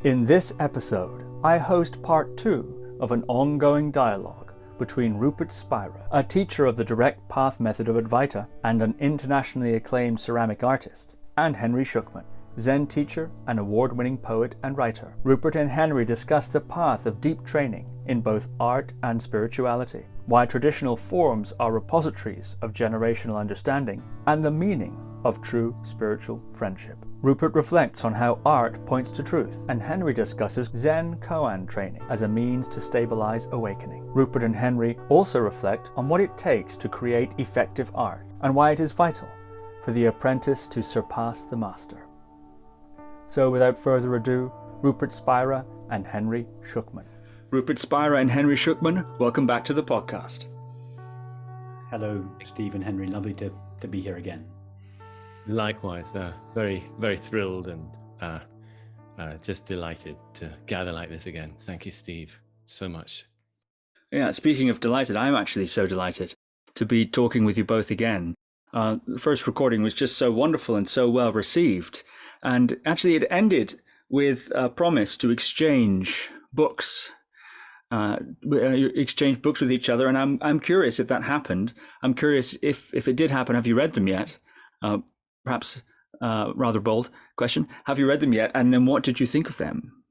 In this episode, I host part 2 of an ongoing dialogue between Rupert Spira, a teacher of the direct path method of Advaita and an internationally acclaimed ceramic artist, and Henry Shukman, Zen teacher and award-winning poet and writer. Rupert and Henry discuss the path of deep training in both art and spirituality, why traditional forms are repositories of generational understanding, and the meaning of true spiritual friendship. Rupert reflects on how art points to truth, and Henry discusses Zen koan training as a means to stabilize awakening. Rupert and Henry also reflect on what it takes to create effective art, and why it is vital for the apprentice to surpass the master. So without further ado, Rupert Spira and Henry Shukman. Rupert Spira and Henry Shukman, welcome back to the podcast. Hello, Steve and Henry. Lovely to be here again. Likewise, very, very thrilled and just delighted to gather like this again. Thank you, Steve, so much. Yeah, speaking of delighted, I'm actually so delighted to be talking with you both again. The first recording was just so wonderful and so well received. And actually it ended with a promise to exchange books. Exchange books with each other. And I'm curious if that happened. I'm curious if it did happen, have you read them yet? Perhaps rather bold question. Have you read them yet? And then what did you think of them?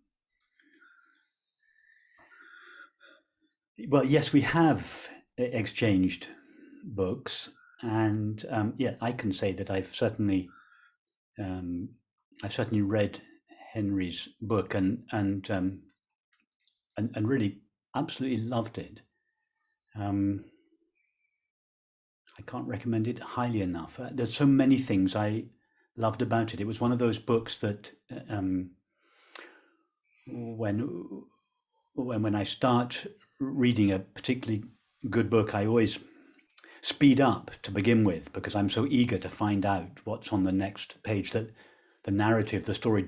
Well, yes, we have exchanged books, and I can say that I've certainly read Henry's book and really absolutely loved it. I can't recommend it highly enough. There's so many things I loved about it. It was one of those books that when I start reading a particularly good book, I always speed up to begin with, because I'm so eager to find out what's on the next page that the narrative, the story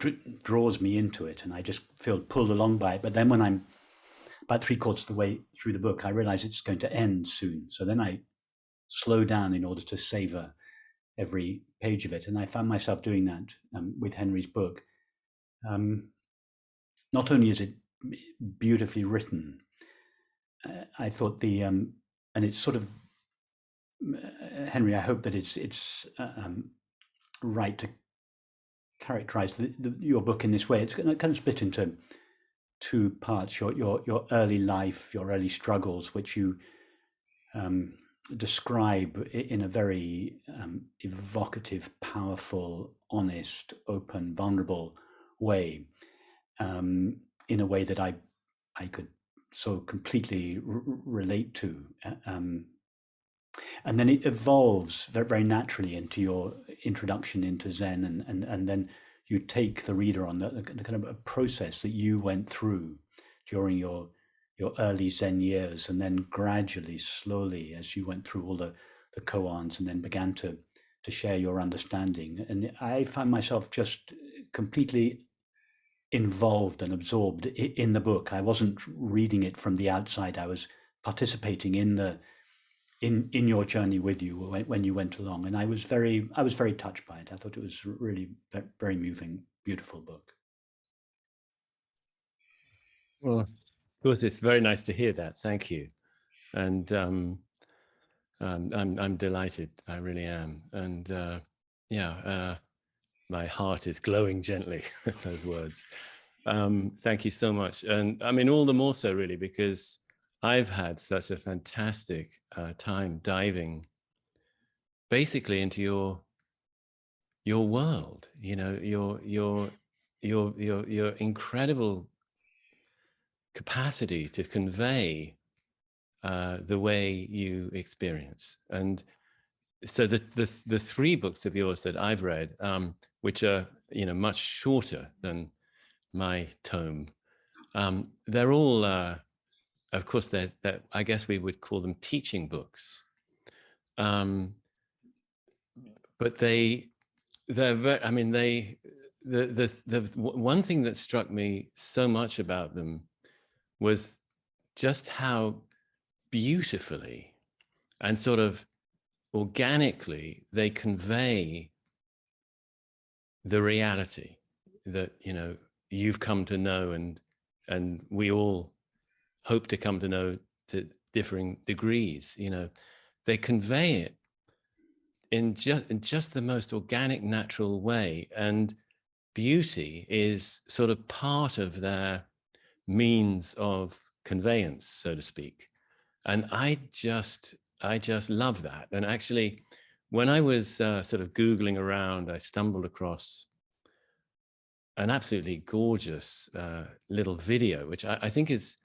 draws me into it, and I just feel pulled along by it. But then when I'm about 3/4 of the way through the book, I realize it's going to end soon. So then I slow down in order to savor every page of it. And I found myself doing that with Henry's book. Not only is it beautifully written, I thought and it's sort of, Henry, I hope that it's right to characterize your book in this way. It's kind of split into two parts: your early life, your early struggles, which you describe in a very evocative, powerful, honest, open, vulnerable way, in a way that I could so completely relate to. And then it evolves very, very naturally into your introduction into Zen, and then you take the reader on the kind of a process that you went through during your early Zen years, and then gradually, slowly, as you went through all the koans and then began to share your understanding. And I found myself just completely involved and absorbed in the book. I wasn't reading it from the outside. I was participating in your journey with you when you went along, and I was very touched by it. I thought it was really very moving, beautiful book. Well, of course, it's very nice to hear that. Thank you, and I'm delighted. I really am, and my heart is glowing gently with those words. Thank you so much, and I mean all the more so really because I've had such a fantastic time diving basically into your world. You know, your incredible capacity to convey the way you experience. And so the 3 books of yours that I've read, which are much shorter than my tome, they're all of course they're I guess we would call them teaching books, but they're very, I mean the one thing that struck me so much about them was just how beautifully and sort of organically they convey the reality that you've come to know, and we all hope to come to know to differing degrees. They convey it in just the most organic, natural way, and beauty is sort of part of their means of conveyance, so to speak. And I just love that. And actually, when I was sort of Googling around, I stumbled across an absolutely gorgeous little video, which I think is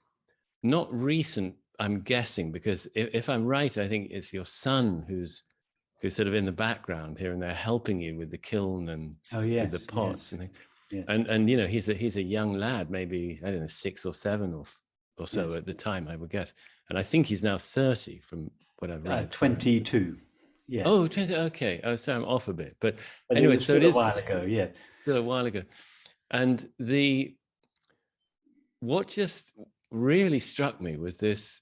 not recent, I'm guessing, because if I'm right, I think it's your son who's sort of in the background here and there helping you with the kiln and with the pots and things. Yeah. And he's a young lad, maybe, I don't know, 6 or 7 or so at the time, I would guess. And I think he's now 30 from what I've read. 22. Yes. Oh, 20, okay. Oh, so I'm off a bit. But anyway, so it is a while ago, yeah. Still a while ago. And what just really struck me was this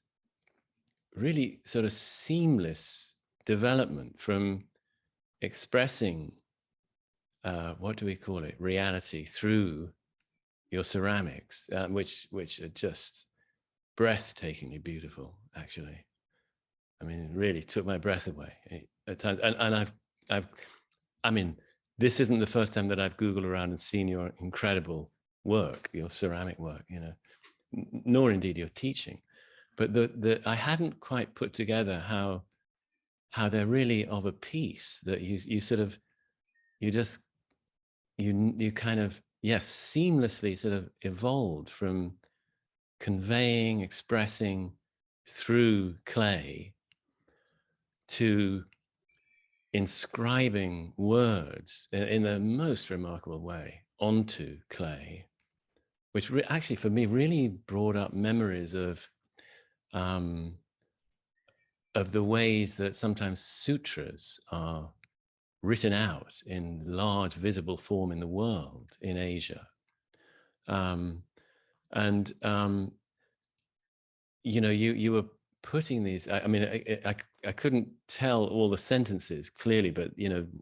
really sort of seamless development from expressing, what do we call it, reality through your ceramics, which are just breathtakingly beautiful, actually. I mean, it really took my breath away at times. And I mean, this isn't the first time that I've Googled around and seen your incredible work, your ceramic work, nor indeed your teaching. But I hadn't quite put together how they're really of a piece, that you sort of, you kind of, yes, seamlessly sort of evolved from conveying, expressing through clay to inscribing words in the most remarkable way onto clay, which actually for me really brought up memories of the ways that sometimes sutras are written out in large visible form in the world, in Asia. You were putting these, I mean, I couldn't tell all the sentences clearly, but,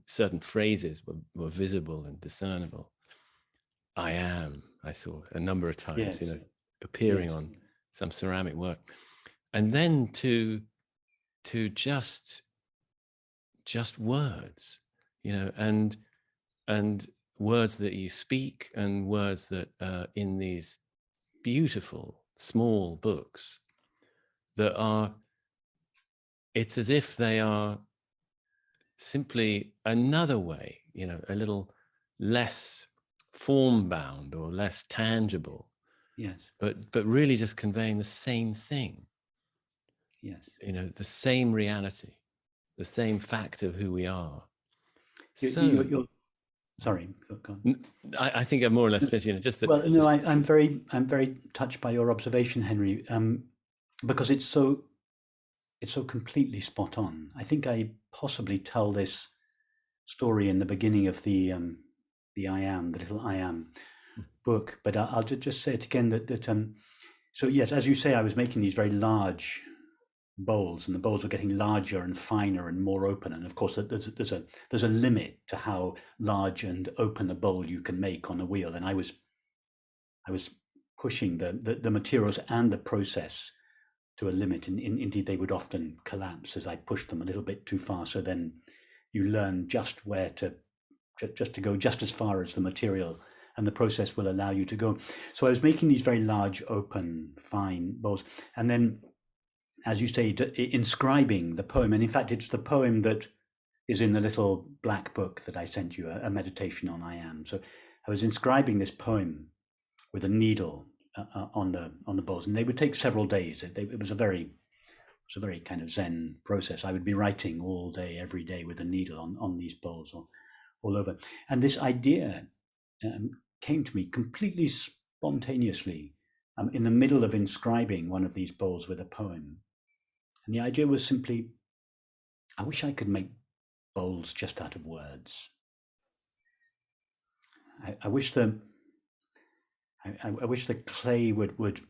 certain phrases were visible and discernible. I am, I saw a number of times, Yes. appearing on some ceramic work. And then to just words, and words that you speak, and words that are in these beautiful small books that are, it's as if they are simply another way, a little less form bound or less tangible. Yes. But really just conveying the same thing. Yes. The same reality, the same fact of who we are. You're sorry. Go on. I think I'm more or less finished. Just that. Well, no, I'm very touched by your observation, Henry, because it's so completely spot on. I think I possibly tell this story in the beginning of the little I Am book, but I'll just say it again that so yes, as you say, I was making these very large bowls, and the bowls were getting larger and finer and more open. And of course, there's a limit to how large and open a bowl you can make on a wheel. And I was pushing the materials and the process to a limit, and indeed they would often collapse as I pushed them a little bit too far. So then you learn just where to go just as far as the material and the process will allow you to go. So I was making these very large, open, fine bowls, and then, as you say, inscribing the poem. And in fact, it's the poem that is in the little black book that I sent you, a meditation on I Am. So I was inscribing this poem with a needle on the bowls, and they would take several days. It was a very kind of Zen process. I would be writing all day, every day, with a needle on these bowls all over. And this idea came to me completely spontaneously in the middle of inscribing one of these bowls with a poem. And the idea was simply, I wish I could make bowls just out of words. I wish the clay would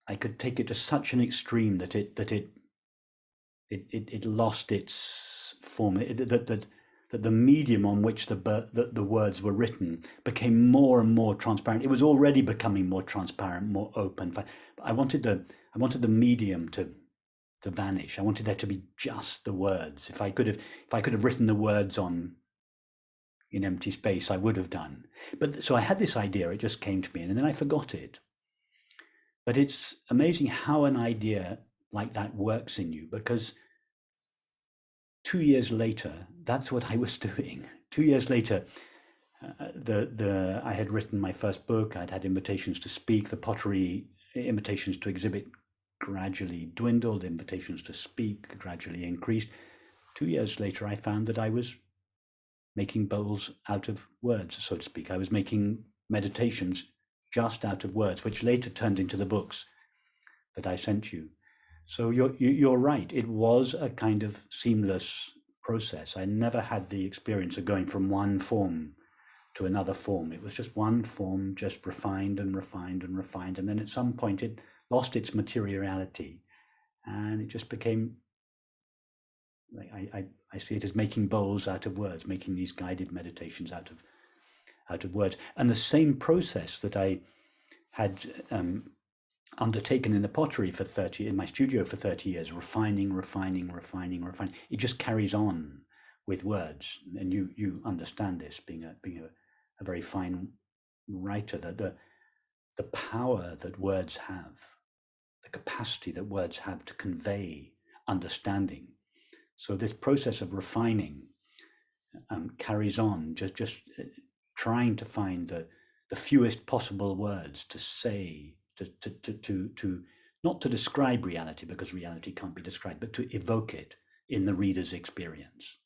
I could take it to such an extreme that it lost its form. That that the medium on which the words were written became more and more transparent. It was already becoming more transparent, more open. But I wanted the medium to vanish. I wanted there to be just the words. If I could have written the words in empty space, I would have done. But so I had this idea, it just came to me, and then I forgot it. But it's amazing how an idea like that works in you, because 2 years later, that's what I was doing. 2 years later, I had written my first book. I'd had invitations to speak. The pottery invitations to exhibit gradually dwindled. Invitations to speak gradually increased. 2 years later, I found that I was making bowls out of words, so to speak. I was making meditations just out of words, which later turned into the books that I sent you. So you're right. It was a kind of seamless process. I never had the experience of going from one form to another form. It was just one form, just refined and refined and refined. And then at some point it lost its materiality, and it just became, like, I see it as making bowls out of words, making these guided meditations out of words. And the same process that I had undertaken in the pottery in my studio for 30 years, refining. It just carries on with words. And you understand this, being a very fine writer, that the power that words have, the capacity that words have to convey understanding. So this process of refining carries on, just trying to find the fewest possible words to say, to not to describe reality, because reality can't be described, but to evoke it in the reader's experience.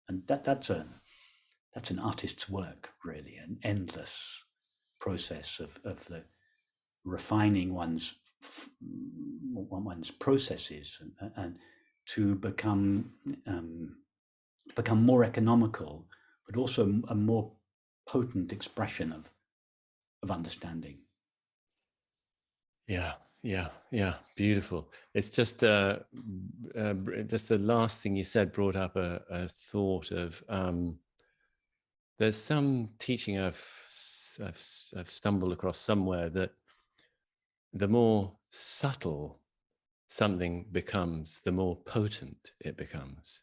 And that's an artist's work, really, an endless process of the refining one's processes and to become more economical, but also a more potent expression of understanding. Yeah. Beautiful. It's just the last thing you said brought up a thought of there's some teaching I've stumbled across somewhere, that the more subtle something becomes, the more potent it becomes.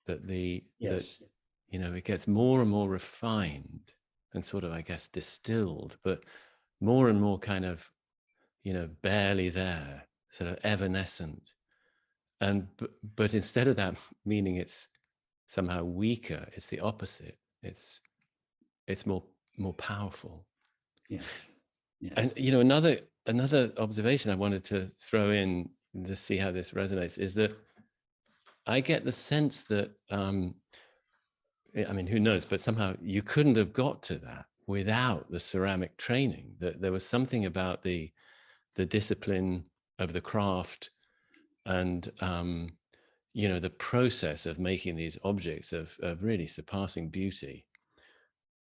That it gets more and more refined and sort of, I guess, distilled, but more and more kind of, barely there, sort of evanescent. And but instead of that meaning it's somehow weaker, it's the opposite. It's more powerful. Yes. And another observation I wanted to throw in to see how this resonates is that I get the sense that I mean, who knows, but somehow you couldn't have got to that without the ceramic training. That there was something about the discipline of the craft and the process of making these objects of really surpassing beauty,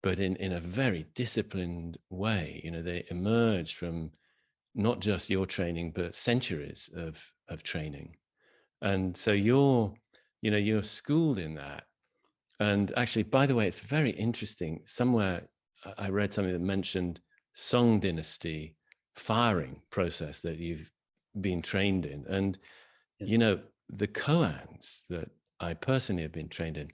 but in a very disciplined way. They emerge from not just your training, but centuries of training. And so you're schooled in that. And actually, by the way, it's very interesting. Somewhere I read something that mentioned Song Dynasty firing process that you've been trained in. And, the koans that I personally have been trained in,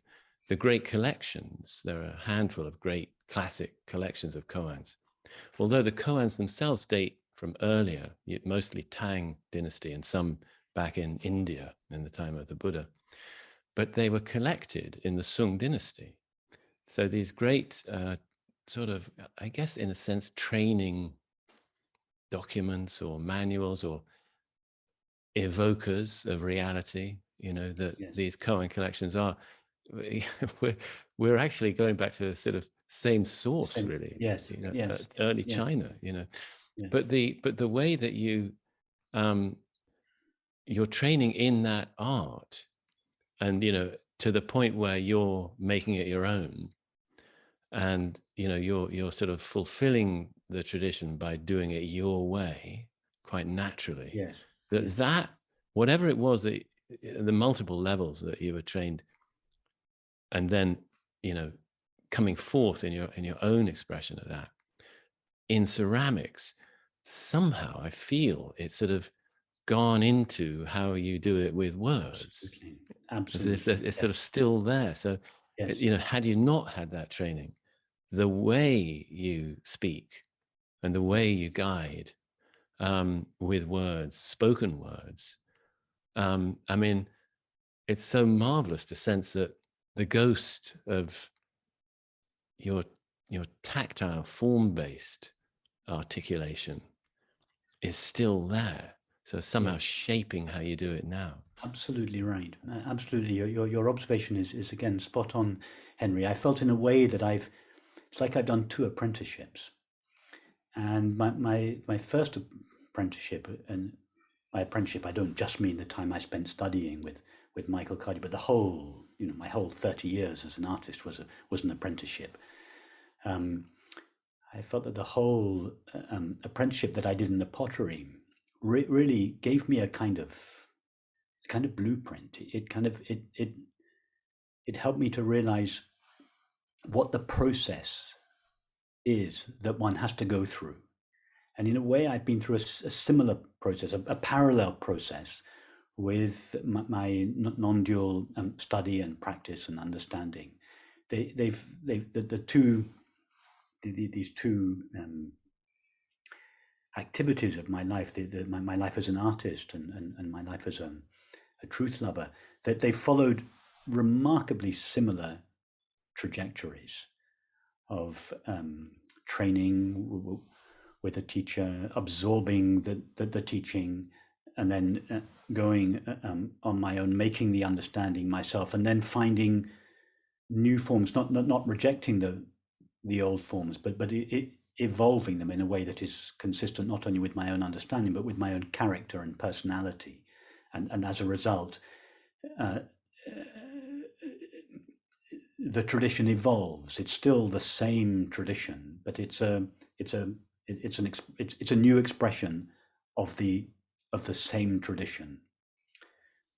the great collections, there are a handful of great classic collections of koans. Although the koans themselves date from earlier, mostly Tang Dynasty and some back in India in the time of the Buddha. But they were collected in the Sung Dynasty. So these great sort of, I guess, in a sense, training documents or manuals or evokers of reality, that Yes. these koan collections are. We're actually going back to the sort of same source, really. Yes. Early Yeah. China, Yeah. But the way that you're training in that art, and to the point where you're making it your own, and you're sort of fulfilling the tradition by doing it your way, quite naturally. Yes. That whatever it was, that the multiple levels that you were trained, and then, coming forth in your own expression of that. In ceramics, somehow I feel it's sort of gone into how you do it with words. Absolutely. As if it's sort of still there. So, yes. Had you not had that training, the way you speak and the way you guide with words, spoken words, I mean, it's so marvelous to sense that the ghost of your tactile, form-based articulation is still there. So somehow shaping how you do it now. Absolutely right. Absolutely. Your observation is again spot on, Henry. I felt in a way that it's like I've done 2 apprenticeships. And my first apprenticeship, and by apprenticeship, I don't just mean the time I spent studying with Michael Cardy, but the whole, my whole 30 years as an artist was an apprenticeship. I felt that the whole apprenticeship that I did in the pottery really gave me a kind of blueprint. It helped me to realize what the process is that one has to go through. And in a way, I've been through a similar process, a parallel process with my non-dual study and practice and understanding. These two activities of my life, my life as an artist and my life as a truth lover, that they followed remarkably similar trajectories of training with a teacher, absorbing the teaching, and then going on my own, making the understanding myself, and then finding new forms, not rejecting the old forms, but evolving them in a way that is consistent not only with my own understanding, but with my own character and personality. And as a result, the tradition evolves. It's still the same tradition, but it's a new expression of the same tradition.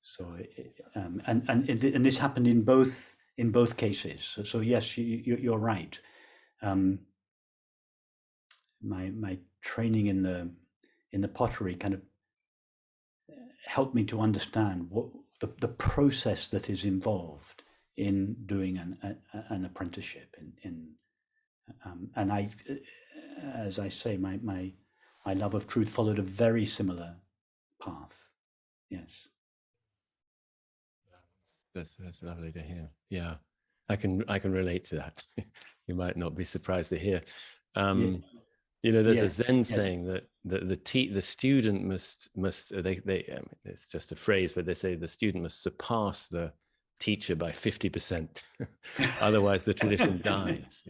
So, and this happened in both cases. So yes, you're right. My training in the pottery kind of helped me to understand what the process that is involved in doing an apprenticeship. And I, as I say, my love of truth followed a very similar path. Yes. That's lovely to hear. Yeah, I can relate to that. You might not be surprised to hear. There's a Zen saying that the student must it's just a phrase, but they say the student must surpass the teacher by 50%. Otherwise the tradition dies,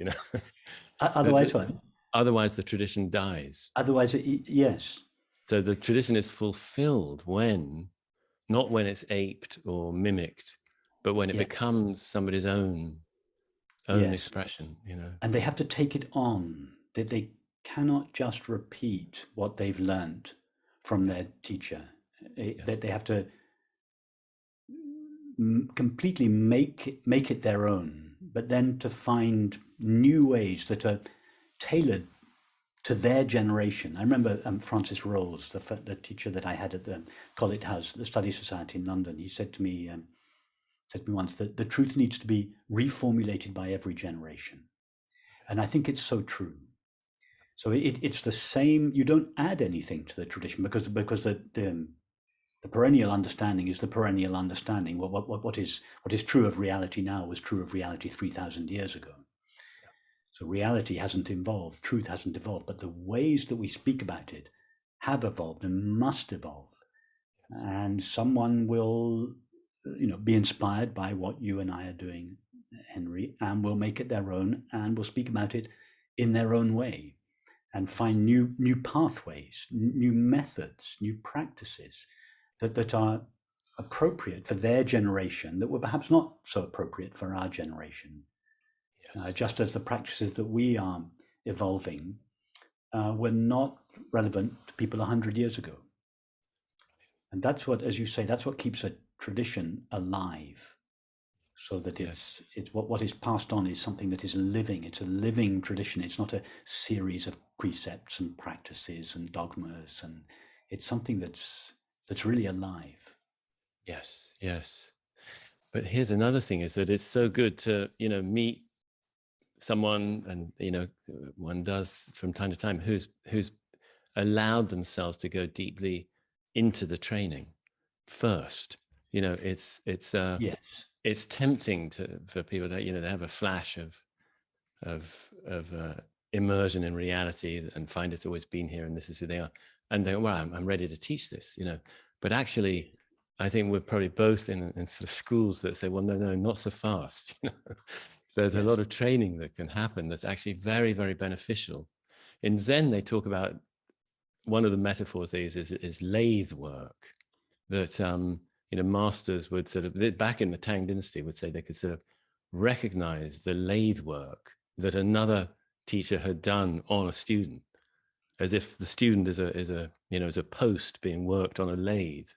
Otherwise what? Otherwise the tradition dies. Otherwise, yes. So the tradition is fulfilled not when it's aped or mimicked, but when it becomes somebody's own expression, And they have to take it on. They cannot just repeat what they've learned from their teacher. They have to completely make it their own, but then to find new ways that are tailored to their generation. I remember Francis Rolls, the teacher that I had at the College House, the Study Society in London. He said to me once that the truth needs to be reformulated by every generation, and I think it's so true. So it's the same. You don't add anything to the tradition because the perennial understanding is the perennial understanding. What is true of reality now was true of reality 3,000 years ago. So reality hasn't evolved, truth hasn't evolved, but the ways that we speak about it have evolved and must evolve. And someone will, be inspired by what you and I are doing, Henry, and will make it their own and will speak about it in their own way and find new pathways, new methods, new practices that are appropriate for their generation that were perhaps not so appropriate for our generation. Just as the practices that we are evolving were not relevant to people 100 years ago. And that's what, as you say, that's what keeps a tradition alive. so that Yes. it's what is passed on is something that is living. It's a living tradition. It's not a series of precepts and practices and dogmas, and it's something that's really alive. Yes. Yes. But here's another thing: is that it's so good to meet someone, and one does from time to time, who's allowed themselves to go deeply into the training first. Yes, It's tempting for people to they have a flash of immersion in reality and find it's always been here and this is who they are, and they well I'm ready to teach this, but actually I think we're probably both in sort of schools that say, well, no, not so fast. There's a yes, lot of training that can happen that's actually very, very beneficial. In Zen, they talk about, one of the metaphors they use is lathe work, that masters would sort of, back in the Tang dynasty, would say they could sort of recognize the lathe work that another teacher had done on a student, as if the student is a post being worked on a lathe.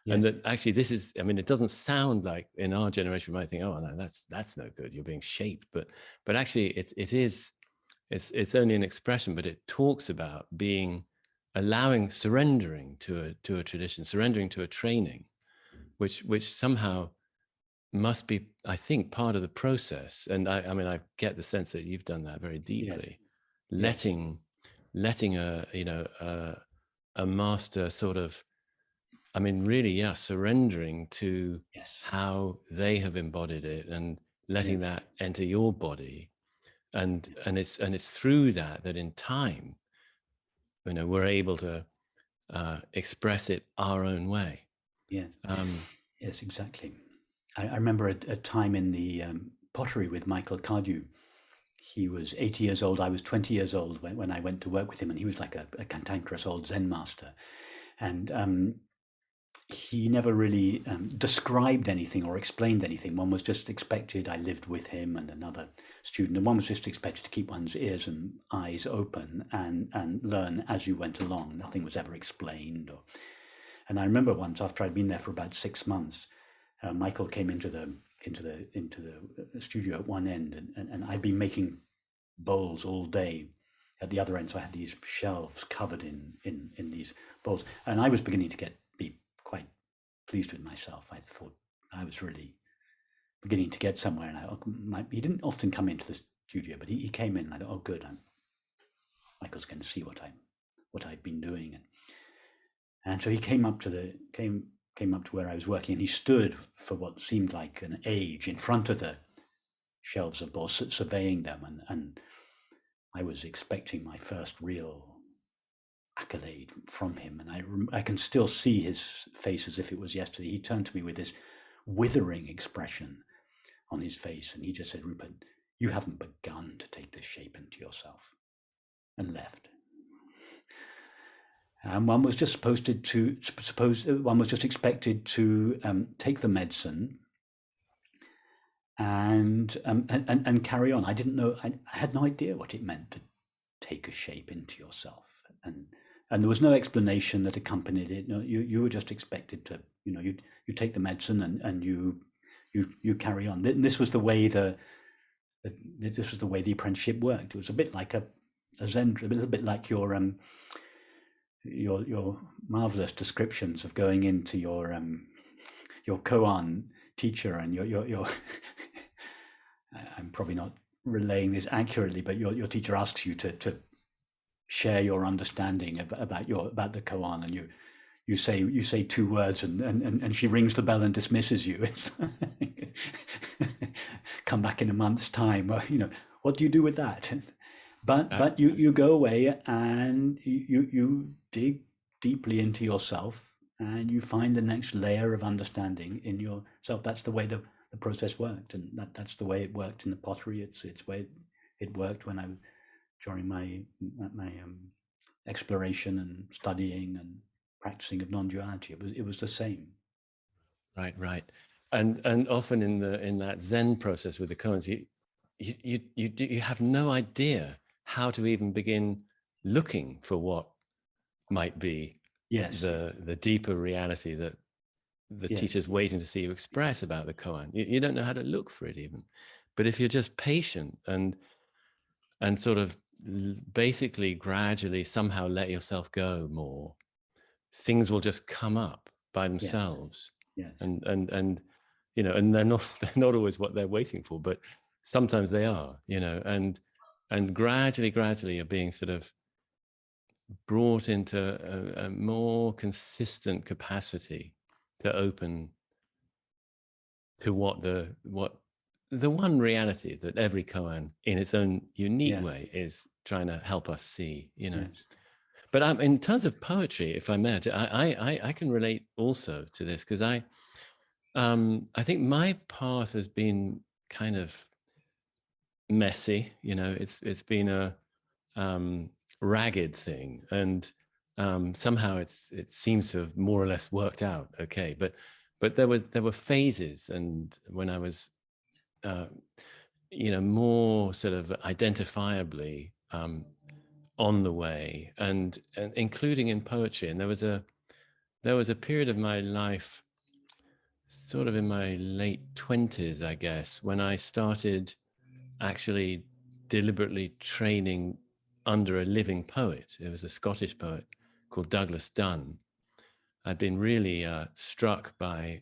And yes, that actually this is, I mean, it doesn't sound like, in our generation we might think, oh no, that's no good, you're being shaped, but actually it's only an expression, but it talks about surrendering to a tradition, surrendering to a training, which somehow must be, I think, part of the process. And I mean, I get the sense that you've done that very yes, deeply, yes, letting a master sort of, I mean, really, yeah, surrendering to yes, how they have embodied it, and letting yes, that enter your body. And it's through that in time, we're able to express it our own way. yes, Um, yes, exactly. I remember a time in the pottery with Michael Cardew. He was 80 years old. I was 20 years old when I went to work with him, and he was like a cantankerous old Zen master. And he never really described anything or explained anything. One was just expected. I lived with him and another student, and one was just expected to keep one's ears and eyes open and learn as you went along. Nothing was ever explained. And I remember once, after I'd been there for about 6 months, Michael came into the studio at one end, and I'd been making bowls all day at the other end. So I had these shelves covered in these bowls, and I was beginning to be quite pleased with myself. I thought I was really beginning to get somewhere. And he didn't often come into the studio, but he came in. And I thought, oh, good, Michael's going to see what I'd been doing, and so he came up to where I was working, and he stood for what seemed like an age in front of the shelves of bowls, surveying them, and I was expecting my first real accolade from him, and I can still see his face as if it was yesterday. He turned to me with this withering expression on his face, and he just said, "Rupert, you haven't begun to take this shape into yourself," and left. And one was just expected to take the medicine and carry on. I didn't know. I had no idea what it meant to take a shape into yourself, and there was no explanation that accompanied it. No, you were just expected to, you take the medicine and you carry on. And this was the way the apprenticeship worked. It was a bit like a Zen, a little bit like your marvelous descriptions of going into your koan teacher and your I'm probably not relaying this accurately, but your teacher asks you to share your understanding about the koan, and you say 2 words and she rings the bell and dismisses you. It's like, come back in a month's time. What do you do with that? But you go away and you dig deeply into yourself, and you find the next layer of understanding in yourself. That's the way the process worked, and that's the way it worked in the pottery. It's way it worked when I was during my exploration and studying and practicing of non-duality. It was the same. Right. And often in that Zen process with the koans, you have no idea how to even begin looking for what might be Yes. the deeper reality that the Yes. teacher's waiting to see you express about the koan. You don't know how to look for it even. But if you're just patient and sort of basically gradually somehow let yourself go more, things will just come up by themselves. Yes. And you know, and they're not always what they're waiting for, but sometimes they are, you know, and gradually you're being sort of brought into a more consistent capacity to open to what the one reality that every koan in its own unique Yes. way is trying to help us see, you know. Yes. But in terms of poetry, if I may, I can relate also to this, because I think my path has been kind of messy, you know. It's been a ragged thing, and somehow it seems to have more or less worked out okay. But there were phases, and when I was you know, more sort of identifiably on the way, and including in poetry. And there was a period of my life, sort of in my late 20s, I guess, when I started actually deliberately training under a living poet. It was a Scottish poet called Douglas Dunn. I'd been really struck by,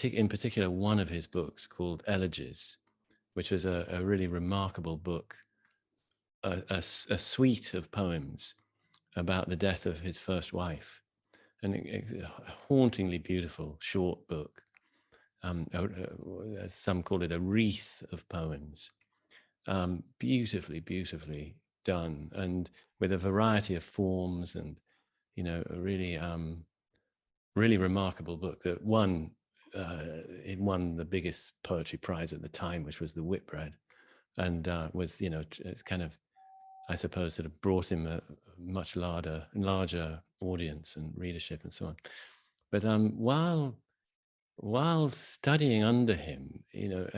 in particular, one of his books called Elegies, which was a really remarkable book, a suite of poems about the death of his first wife, and a hauntingly beautiful short book. Some call it a wreath of poems, beautifully done, and with a variety of forms, and you know, a really really remarkable book that won. It won the biggest poetry prize at the time, which was the Whitbread, and was, you know, it's kind of, I suppose, sort of brought him a much larger audience and readership and so on. But while studying under him, you know,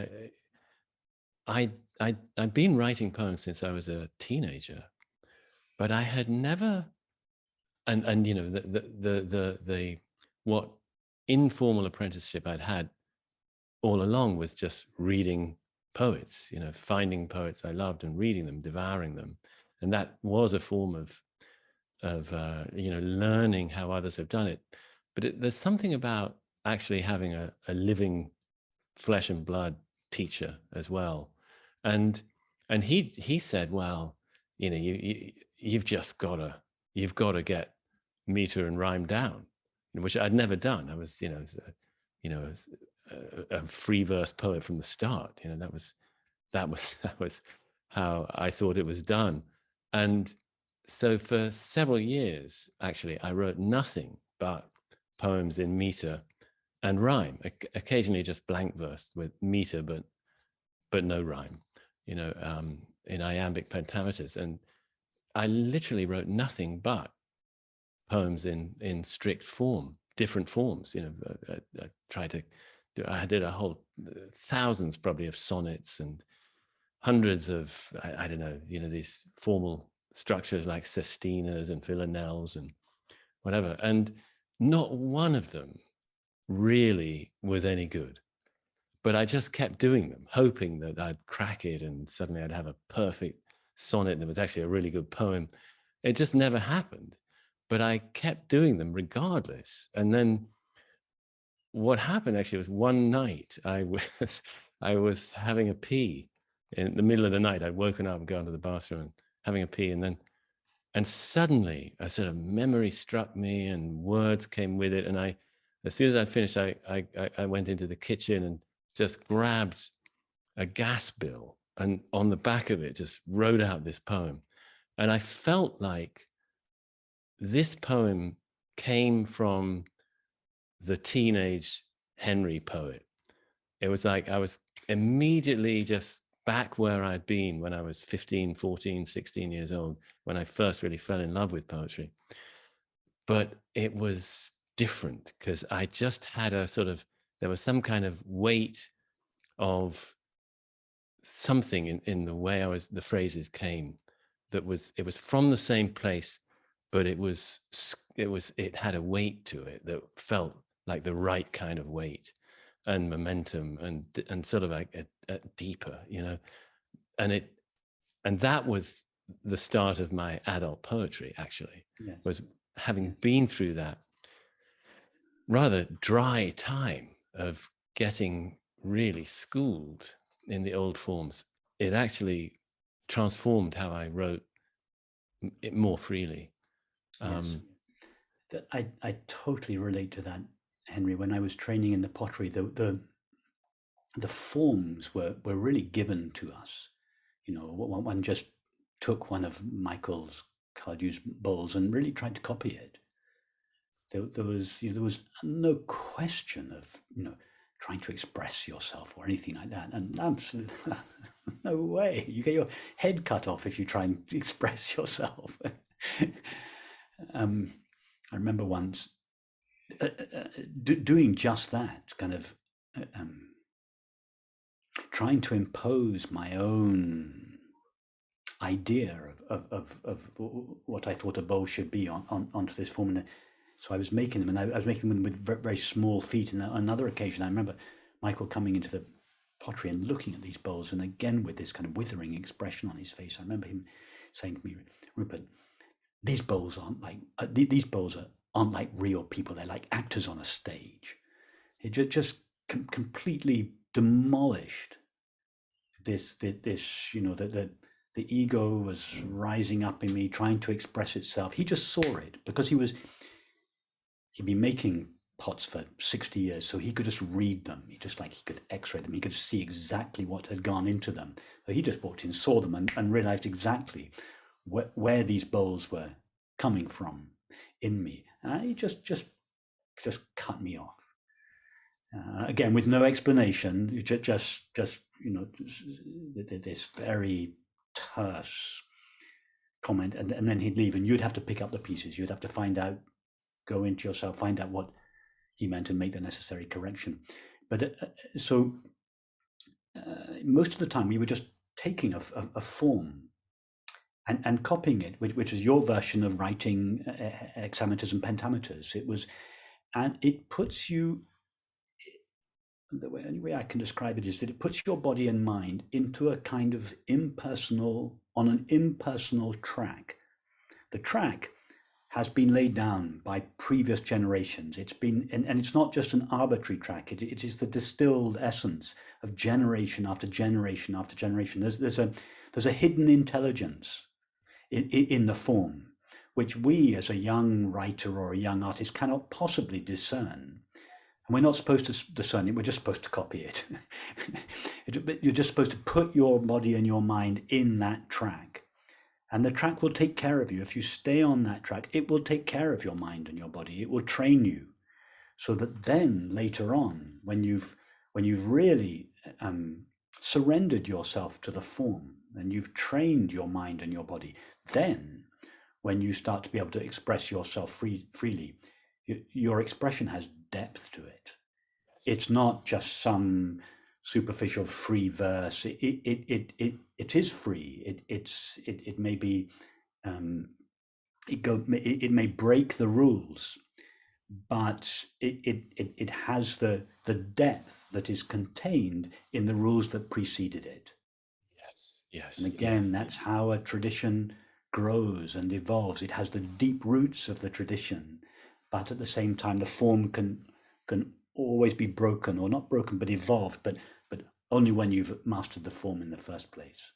I'd been writing poems since I was a teenager, but I had never, and you know, the what informal apprenticeship I'd had all along was just reading poets, you know, finding poets I loved and reading them, devouring them. And that was a form of you know, learning how others have done it. But there's something about actually having a living flesh and blood teacher as well. And he said, well, you know, you've got to get meter and rhyme down, which I'd never done. I was, you know, a free verse poet from the start. You know, that was how I thought it was done. And so for several years, actually, I wrote nothing but poems in meter and rhyme, occasionally just blank verse with meter, but no rhyme, you know, in iambic pentameters. And I literally wrote nothing but poems in strict form, different forms. You know, I tried to do, I did a whole thousands probably of sonnets and hundreds of, I don't know, you know, these formal structures like sestinas and villanelles and whatever. And not one of them really was any good. But I just kept doing them, hoping that I'd crack it and suddenly I'd have a perfect sonnet that was actually a really good poem. It just never happened. But I kept doing them regardless. And then what happened actually was one night I was having a pee in the middle of the night. I'd woken up and gone to the bathroom and having a pee, and suddenly a sort of memory struck me and words came with it. And as soon as I finished, I went into the kitchen and just grabbed a gas bill, and on the back of it just wrote out this poem. And I felt like this poem came from the teenage Henry poet. It was like I was immediately just back where I'd been when I was 15, 14, 16 years old, when I first really fell in love with poetry. But it was different because I just had there was some kind of weight of something in the way the phrases came, it was from the same place, but it had a weight to it that felt like the right kind of weight and momentum and sort of like a deeper, and that was the start of my adult poetry, actually. Yes. Was having been through that rather dry time of getting really schooled in the old forms. It actually transformed how I wrote it more freely. Yes. I totally relate to that, Henry. When I was training in the pottery, the forms were really given to us. One just took one of Michael's Cardew's bowls and really tried to copy it. There was no question of trying to express yourself or anything like that, and absolutely no way. You get your head cut off if you try and express yourself. I remember once doing just that, kind of trying to impose my own idea of what I thought a bowl should be onto this form. And so I was making them, and I was making them with very, very small feet. And on another occasion, I remember Michael coming into the pottery and looking at these bowls, and again with this kind of withering expression on his face. I remember him saying to me, "Rupert, these bowls aren't like aren't like real people. They're like actors on a stage." It just completely demolished this the ego was rising up in me, trying to express itself. He just saw it because he'd been making pots for 60 years, so he could just read them. He could x-ray them. He could see exactly what had gone into them. So he just walked in, saw them, and realized exactly where these bowls were coming from in me. And he just cut me off. Again, with no explanation, just this very terse comment, and then he'd leave, and you'd have to pick up the pieces. You'd have to go into yourself, find out what he meant, and make the necessary correction. But most of the time, we were just taking a form and copying it, which is your version of writing hexameters and pentameters. It puts you. The only way I can describe it is that it puts your body and mind into a kind of on an impersonal track. The track has been laid down by previous generations. It's been, and it's not just an arbitrary track. It is the distilled essence of generation after generation after generation. There's a hidden intelligence in the form, which we as a young writer or a young artist cannot possibly discern. And we're not supposed to discern it, we're just supposed to copy it. You're just supposed to put your body and your mind in that track. And the track will take care of you. If you stay on that track, it will take care of your mind and your body. It will train you so that then later on, when you've really surrendered yourself to the form and you've trained your mind and your body, then when you start to be able to express yourself freely, your expression has depth to it. It's not just some superficial free verse. It is free. It may be it may break the rules, but it has the depth that is contained in the rules that preceded it. Yes. And again, that's how a tradition grows and evolves. It has the deep roots of the tradition, but at the same time, the form can always be broken, or not broken, but evolved, but only when you've mastered the form in the first place.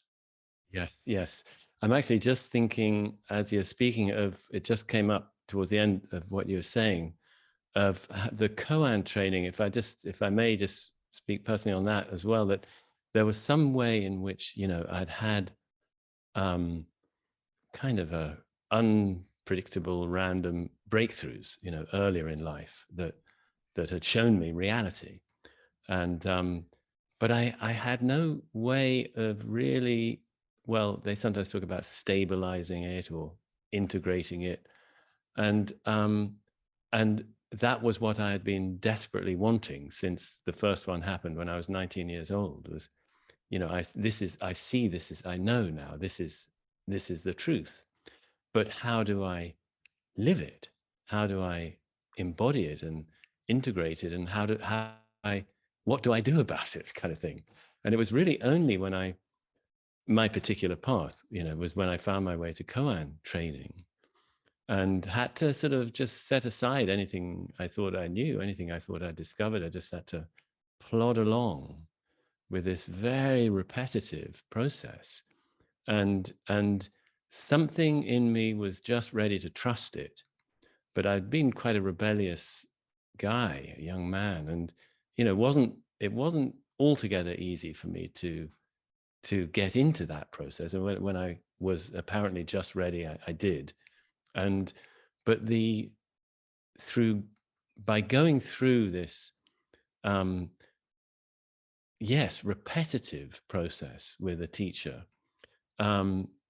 Yes. I'm actually just thinking, as you're speaking of, it just came up towards the end of what you were saying, of the Koan training. If I may just speak personally on that as well, that there was some way in which, I'd had kind of a unpredictable random breakthroughs, earlier in life that had shown me reality. And but I had no way of really, well, they sometimes talk about stabilizing it or integrating it. And that was what I had been desperately wanting since the first one happened when I was 19 years old, was, I know now, this is the truth. But how do I live it? How do I embody it and integrated, and what do I do about it, kind of thing. And it was really only when my particular path, was when I found my way to Koan training, and had to sort of just set aside anything I thought I knew, anything I thought I discovered. I just had to plod along with this very repetitive process. And something in me was just ready to trust it. But I'd been quite a rebellious guy, a young man. And, it wasn't altogether easy for me to get into that process. And when I was apparently just ready, I did. But by going through this, repetitive process with a teacher,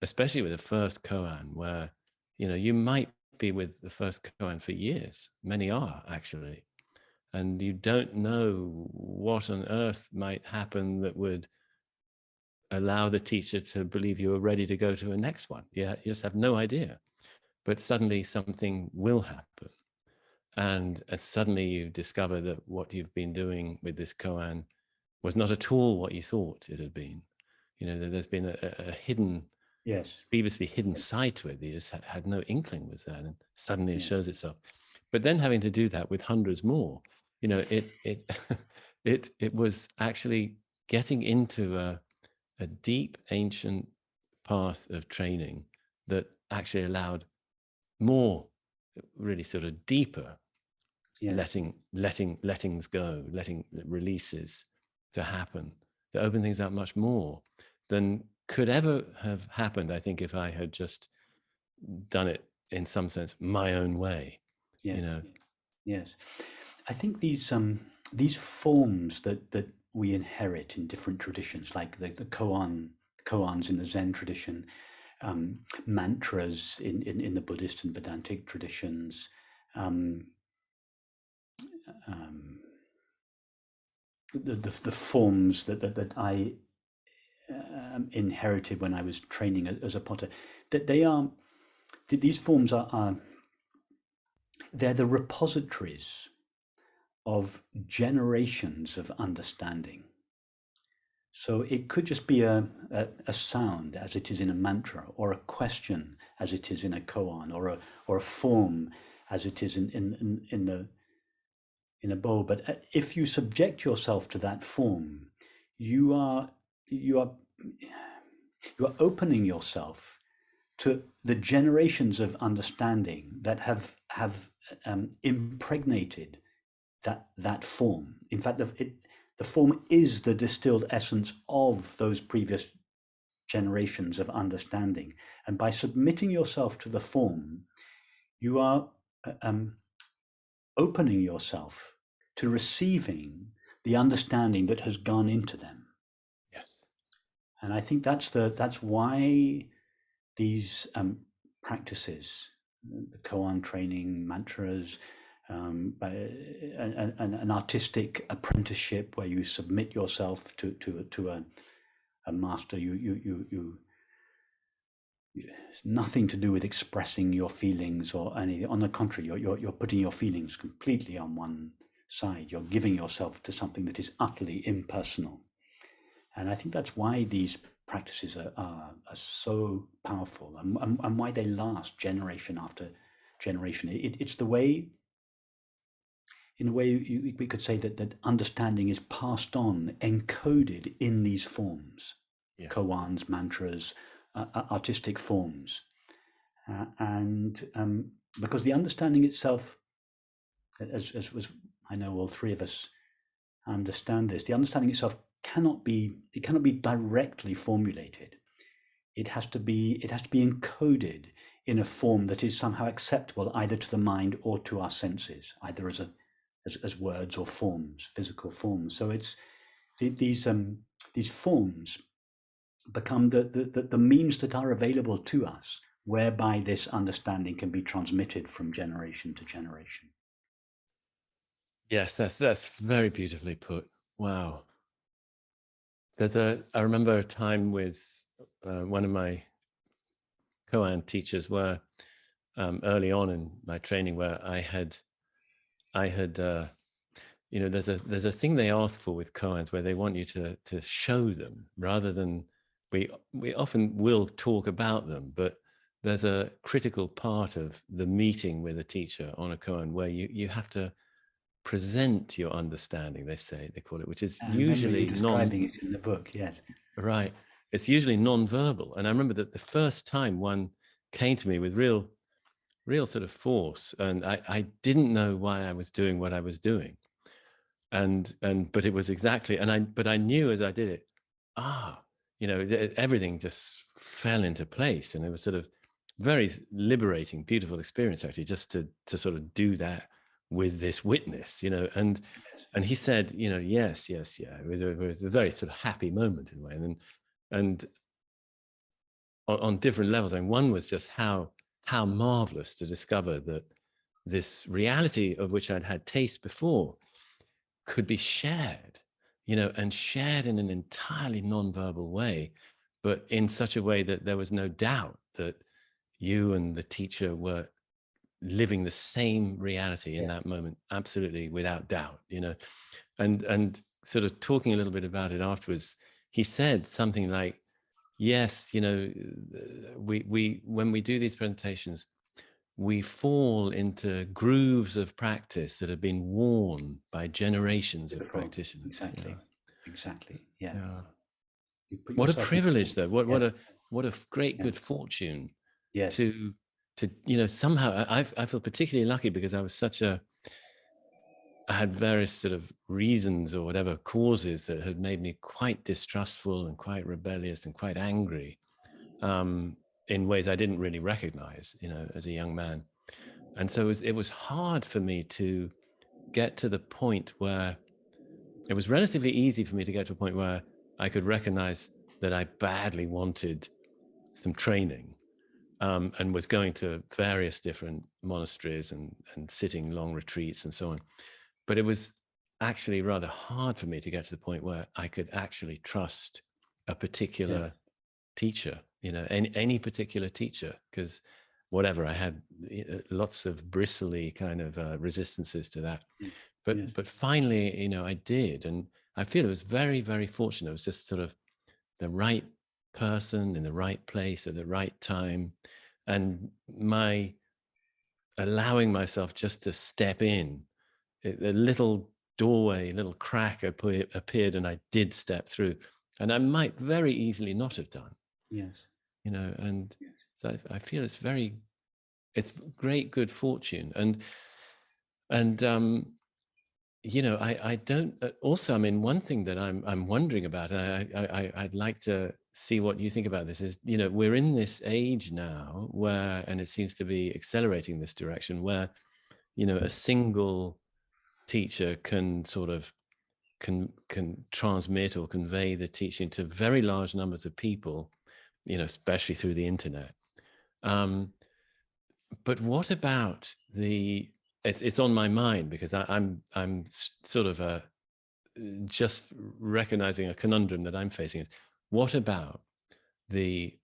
especially with the first koan, where you might be with the first koan for years. Many are, actually, and you don't know what on earth might happen that would allow the teacher to believe you are ready to go to a next one. You just have no idea. But suddenly something will happen. And suddenly you discover that what you've been doing with this koan was not at all what you thought it had been. There's been a hidden, previously hidden side to it that you just had no inkling was there, and suddenly it shows itself. But then having to do that with hundreds more, it was actually getting into a deep ancient path of training that actually allowed more really sort of deeper lettings go, letting releases to happen, that open things up much more than could ever have happened, I think, if I had just done it in some sense my own way. Yes. I think these forms that we inherit in different traditions, like the koans in the Zen tradition, mantras in the Buddhist and Vedantic traditions, the forms that I inherited when I was training as a potter, that these forms they're the repositories of generations of understanding. So it could just be a sound, as it is in a mantra, or a question, as it is in a koan, or a form, as it is in a bowl. But if you subject yourself to that form, you are opening yourself to the generations of understanding that have impregnated that form. In fact, the form is the distilled essence of those previous generations of understanding. And by submitting yourself to the form, you are opening yourself to receiving the understanding that has gone into them. Yes. And I think that's why these practices, the koan training, mantras, an artistic apprenticeship where you submit yourself to a master. It's nothing to do with expressing your feelings or anything. On the contrary, you're putting your feelings completely on one side. You're giving yourself to something that is utterly impersonal. And I think that's why these practices are so powerful, and why they last generation after generation. It's the way, in a way, we could say that understanding is passed on, encoded in these forms, koans, mantras, artistic forms. And because the understanding itself, as I know all three of us understand this, the understanding itself cannot be directly formulated. It has to be encoded in a form that is somehow acceptable either to the mind or to our senses, either as words or forms, physical forms. So it's these forms become the means that are available to us, whereby this understanding can be transmitted from generation to generation. Yes, that's very beautifully put. Wow. I remember a time with one of my koan teachers where early on in my training, where I had there's a thing they ask for with koans where they want you to show them rather than we often will talk about them, but there's a critical part of the meeting with a teacher on a koan where you have to present your understanding, they call it, which is I remember usually you describing it in the book. Yes. right. It's usually non-verbal. And I remember that the first time one came to me with real sort of force, and I didn't know why I was doing what I was doing. But it was exactly, but I knew as I did it, everything just fell into place. And it was sort of very liberating, beautiful experience, actually, just to sort of do that with this witness, and he said, yes, yeah. It was a very sort of happy moment in a way. And on different levels. And one was just how marvelous to discover that this reality of which I'd had taste before could be shared, and shared in an entirely non-verbal way, but in such a way that there was no doubt that you and the teacher were living the same reality in that moment, absolutely without doubt, and sort of talking a little bit about it afterwards, he said something like, yes, we when we do these presentations, we fall into grooves of practice that have been worn by generations of practitioners. Exactly. Yeah. What a privilege, though. What a great good fortune. Yes. To somehow I feel particularly lucky because I had various sort of reasons or whatever causes that had made me quite distrustful and quite rebellious and quite angry, in ways I didn't really recognize, as a young man. And so it was hard for me to get to the point where it was relatively easy for me to get to a point where I could recognize that I badly wanted some training, and was going to various different monasteries and sitting long retreats and so on. But it was actually rather hard for me to get to the point where I could actually trust a particular teacher, any particular teacher, because whatever, I had lots of bristly kind of resistances to that. But finally, I did. And I feel it was very, very fortunate. It was just sort of the right person in the right place at the right time. And my allowing myself just to step in, a little doorway, a little crack appeared, and I did step through. And I might very easily not have done. Yes. And so I feel it's great good fortune. And I don't. Also, I mean, one thing that I'm wondering about, and I'd like to see what you think about this, is we're in this age now where, and it seems to be accelerating this direction, where a single teacher can sort of can transmit or convey the teaching to very large numbers of people, especially through the internet. But what about it's on my mind because I'm sort of just recognizing a conundrum that I'm facing. Is what about the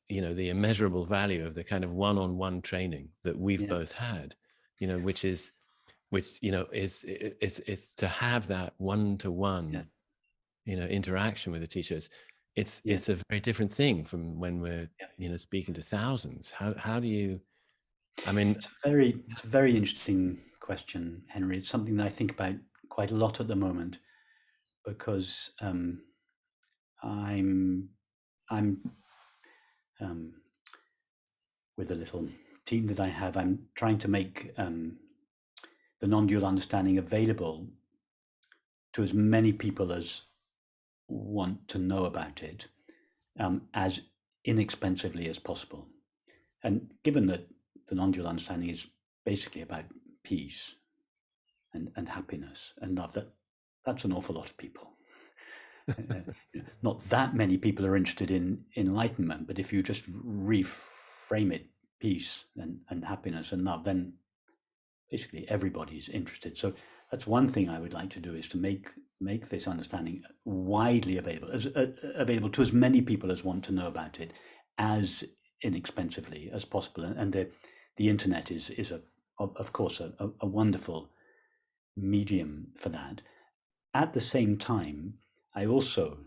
immeasurable value of the kind of one-on-one training that we've both had, which is to have that one-to-one interaction with the teachers. It's a very different thing from when we're speaking to thousands. How do you, I mean, it's a very interesting question, Henry. It's something that I think about quite a lot at the moment because I'm with a little team that I have, I'm trying to make the non-dual understanding available to as many people as want to know about it, as inexpensively as possible. And given that the non-dual understanding is basically about peace and happiness and love, that's an awful lot of people. Not that many people are interested in enlightenment, but if you just reframe it, peace and happiness and love, then basically everybody's interested. So that's one thing I would like to do, is to make this understanding widely available, available to as many people as want to know about it, as inexpensively as possible. And the internet is of course a wonderful medium for that. At the same time, I also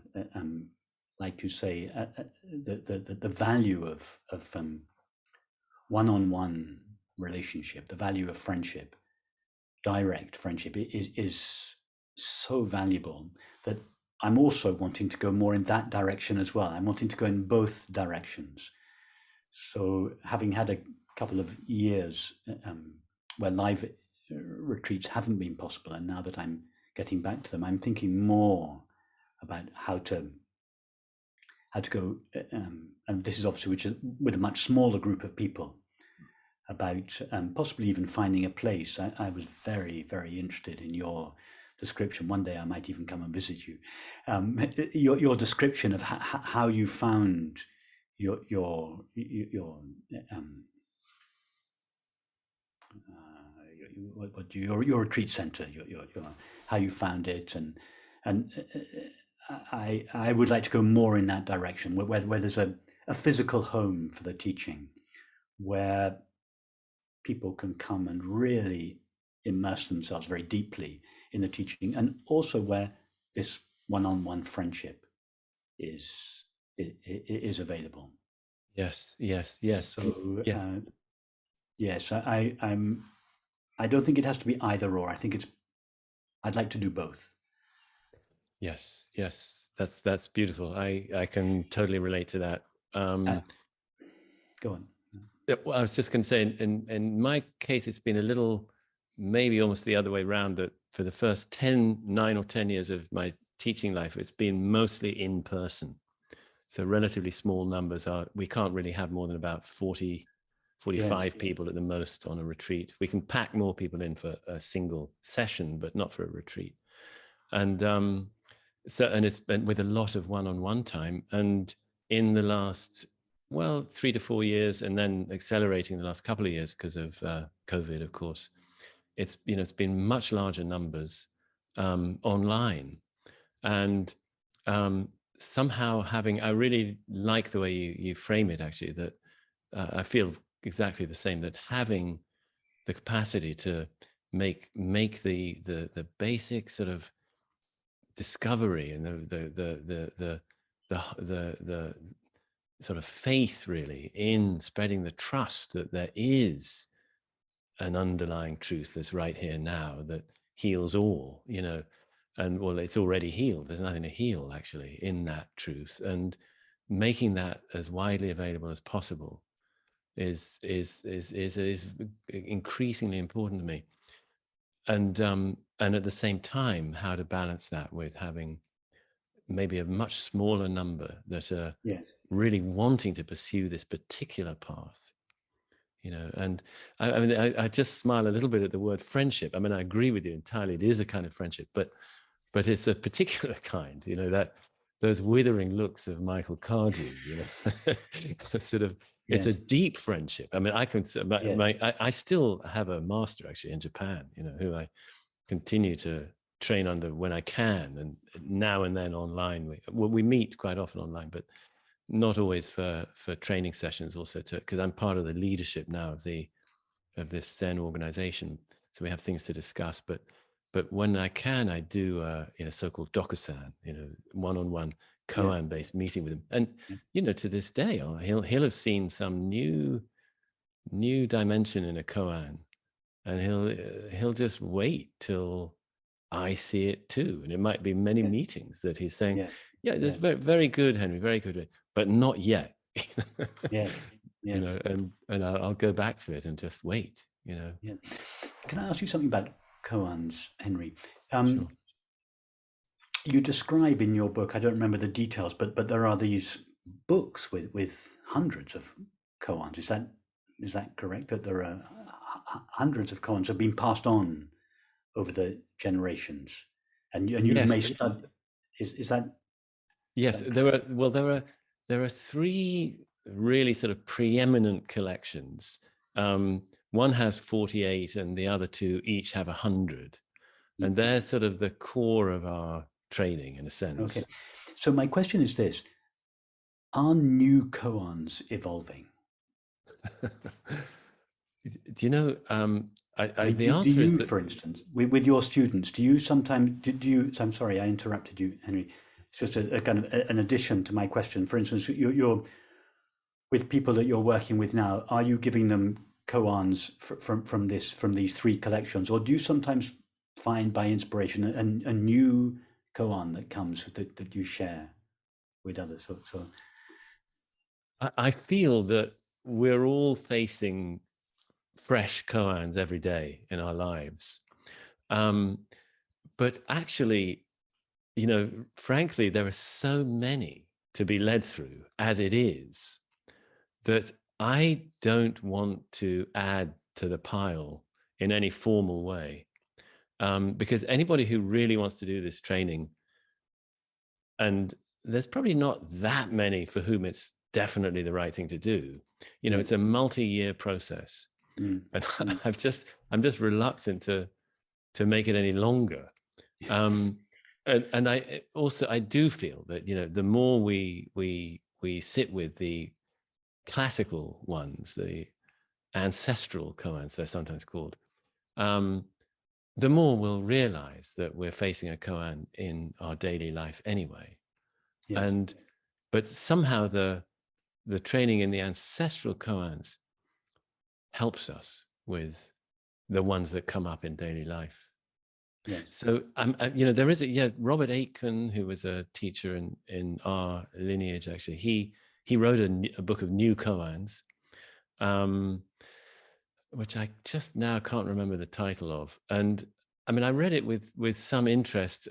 like to say the value of one-on-one relationship, the value of friendship, direct friendship is so valuable that I'm also wanting to go more in that direction as well. I'm wanting to go in both directions. So having had a couple of years where live retreats haven't been possible, and now that I'm getting back to them, I'm thinking more about how to go, and this is obviously which is with a much smaller group of people, about possibly even finding a place. I was very, very interested in your description. One day I might even come and visit you. Your description of how you found your retreat center, your how you found it, and I would like to go more in that direction, where there's a physical home for the teaching, where people can come and really immerse themselves very deeply in the teaching, and also where this one-on-one friendship is available. Yes. So Yeah. yes, I don't think it has to be either or. I think I'd like to do both. Yes. That's beautiful. I can totally relate to that. Go on. Well, I was just going to say, in my case, it's been a little, maybe almost the other way around, that for the first 9 or 10 years of my teaching life, it's been mostly in person. So relatively small numbers we can't really have more than about 40, 45 people at the most on a retreat. We can pack more people in for a single session, but not for a retreat. And and it's been with a lot of one-on-one time. And in the last 3 to 4 years, and then accelerating the last couple of years because of COVID, of course, it's been much larger numbers online. And somehow I really like the way you frame it, actually, that I feel exactly the same, that having the capacity to make the basic sort of discovery and the sort of faith, really, in spreading the trust that there is an underlying truth that's right here now that heals all, and well, it's already healed. There's nothing to heal, actually, in that truth, and making that as widely available as possible is increasingly important to me. And at the same time, how to balance that with having maybe a much smaller number that are really wanting to pursue this particular path, and I mean, I just smile a little bit at the word friendship. I mean, I agree with you entirely. It is a kind of friendship, but it's a particular kind, that those withering looks of Michael Cardew, sort of, it's a deep friendship. I mean, I can, I still have a master actually in Japan, who I continue to train under when I can, and now and then online. We meet quite often online, but not always for training sessions. Also, because I'm part of the leadership now of this Zen organization, so we have things to discuss. But when I can, I do a so-called dokusan, one-on-one koan based meeting with him, and to this day, he'll have seen some new dimension in a koan, and he'll just wait till I see it too. And it might be many meetings that he's saying, that's very, very good, Henry, very good, but not yet. And I'll go back to it and just wait. Can I ask you something about koans, Henry? Sure. You describe in your book, I don't remember the details, but there are these books with hundreds of koans. Is that correct? That there are hundreds of koans have been passed on over the generations, and you may study. Is that? Yes, there are 3 really sort of preeminent collections. One has 48, and the other 2 each have 100, and they're sort of the core of our training, in a sense. Okay, so my question is this: are new koans evolving? Do you know? The Do answer is you, that for instance, with your students, do you sometimes, do you, I'm sorry, I interrupted you, Henry. It's just a kind of an addition to my question. For instance, you're with people that you're working with now, are you giving them koans from these three collections, or do you sometimes find by inspiration a new koan that comes that you share with others? So I feel that we're all facing fresh koans every day in our lives. But actually, frankly, there are so many to be led through as it is that I don't want to add to the pile in any formal way. Because anybody who really wants to do this training, and there's probably not that many for whom it's definitely the right thing to do. It's a multi-year process. And I'm just reluctant to make it any longer. And I do feel that the more we sit with the classical ones, the ancestral koans, they're sometimes called, the more we'll realize that we're facing a koan in our daily life anyway. Yes. But somehow the training in the ancestral koans helps us with the ones that come up in daily life. Yes. So there is Robert Aitken, who was a teacher in our lineage. Actually, he wrote a book of new koans, which I just now can't remember the title of. And I read it with some interest,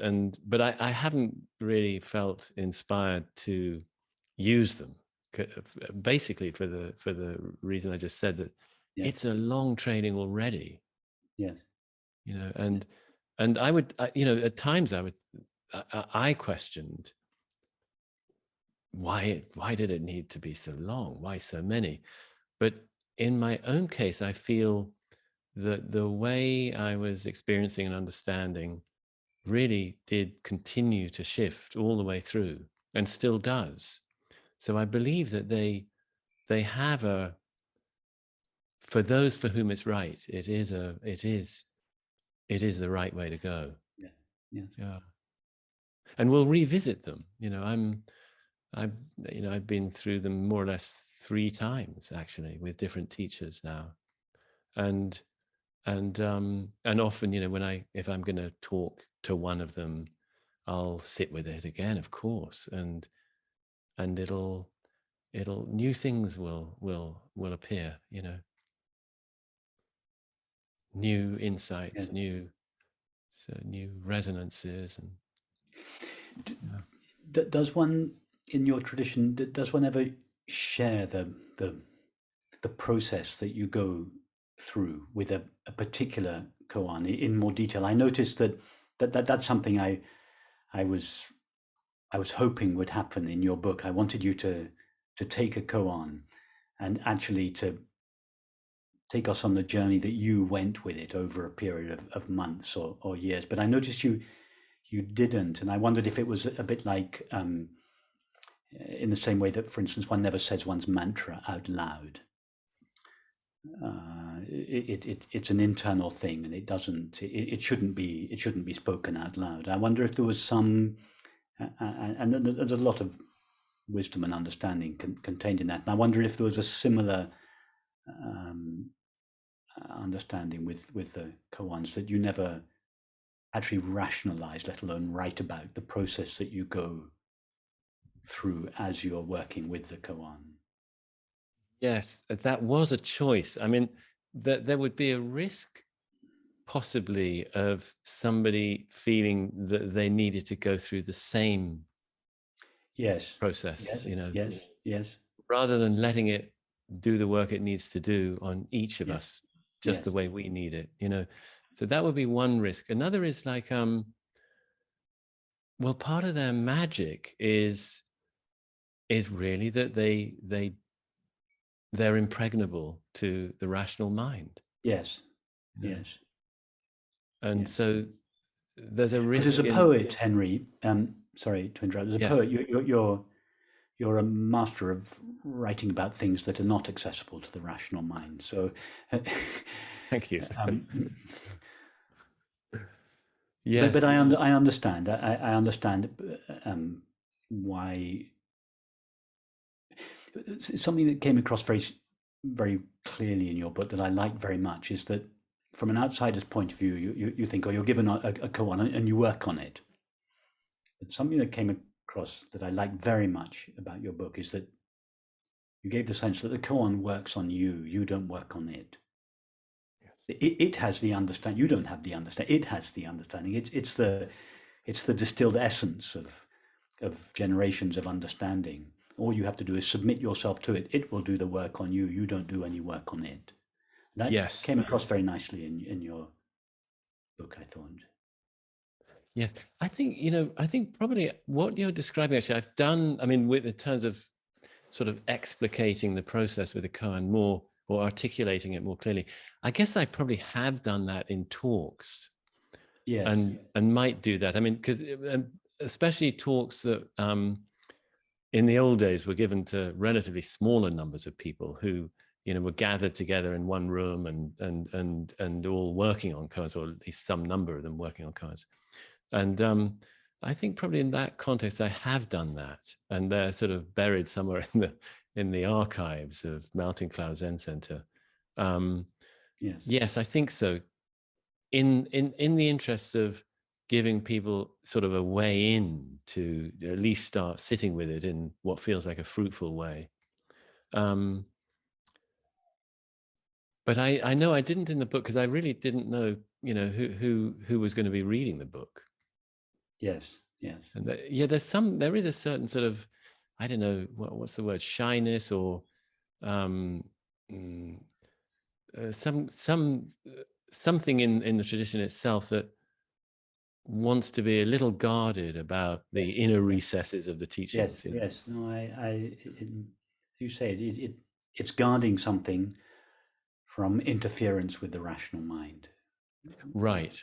but I haven't really felt inspired to use them, basically for the reason I just said, that it's a long training already. Yes. And I would, at times I questioned why did it need to be so long? Why so many? But in my own case, I feel that the way I was experiencing and understanding really did continue to shift all the way through, and still does. So I believe that they have for those for whom it's right, it is the right way to go. Yeah. And we'll revisit them. I've been through them more or less 3 times actually with different teachers now, and often if I'm going to talk to one of them, I'll sit with it again, of course, and it'll new things will appear, new insights, new resonances. And does one, in your tradition, does one ever share the process that you go through with a particular koan in more detail? I noticed that's something I was hoping would happen in your book. I wanted you to take a koan and actually to take us on the journey that you went with it over a period of months or years. But I noticed you didn't, and I wondered if it was a bit like in the same way that, for instance, one never says one's mantra out loud. It's an internal thing, and it shouldn't be spoken out loud. I wonder if there was some, and there's a lot of wisdom and understanding contained in that. And I wonder if there was a similar understanding with the koans, that you never actually rationalize, let alone write about, the process that you go through as you're working with the koan. Yes, that was a choice. That there would be a risk possibly of somebody feeling that they needed to go through the same process, yes, rather than letting it do the work it needs to do on each of us, just the way we need it, So that would be one risk. Another is like, well, part of their magic is really that they're impregnable to the rational mind. Yes. And so there's a risk. But as a poet, Henry, sorry to interrupt. As a poet, you're a master of writing about things that are not accessible to the rational mind. So Thank you. Yes, but I understand. I understand why. Something that came across very clearly in your book that I like very much is that, from an outsider's point of view, you think, oh, you're given a koan and you work on it. But something that came across that I like very much about your book is that you gave the sense that the koan works on you. You don't work on it. It has the understanding. You don't have the understanding. It has the understanding. It's the distilled essence of generations of understanding. All you have to do is submit yourself to it. It will do the work on you. You don't do any work on it. That came across very nicely in your book, I thought. Yes, I think probably what you're describing, actually, I've done, I mean, in terms of sort of explicating the process with the koan more, or articulating it more clearly, I guess I probably have done that in talks. Yes. And might do that. I mean, because especially talks that in the old days were given to relatively smaller numbers of people who, were gathered together in one room and all working on koans, or at least some number of them working on koans. And I think probably in that context, I have done that, and they're sort of buried somewhere in the archives of Mountain Cloud Zen Center. Yes, I think so. In the interests of giving people sort of a way in to at least start sitting with it in what feels like a fruitful way. But I know I didn't in the book, because I really didn't know, who was going to be reading the book. Yes. And there is a certain sort of, I don't know, what's the word, shyness, or something in the tradition itself that wants to be a little guarded about the inner recesses of the teachings. Yes. No, you say it's guarding something from interference with the rational mind. Right.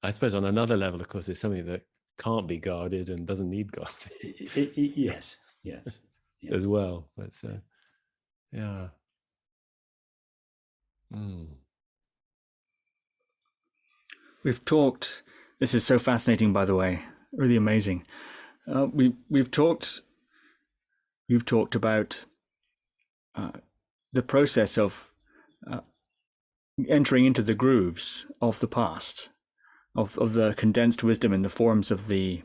I suppose on another level, of course, it's something that can't be guarded and doesn't need guarding. Yes. As well. But yeah. We've talked, this is so fascinating, by the way, really amazing. We've talked about the process of entering into the grooves of the past, of the condensed wisdom in the forms of the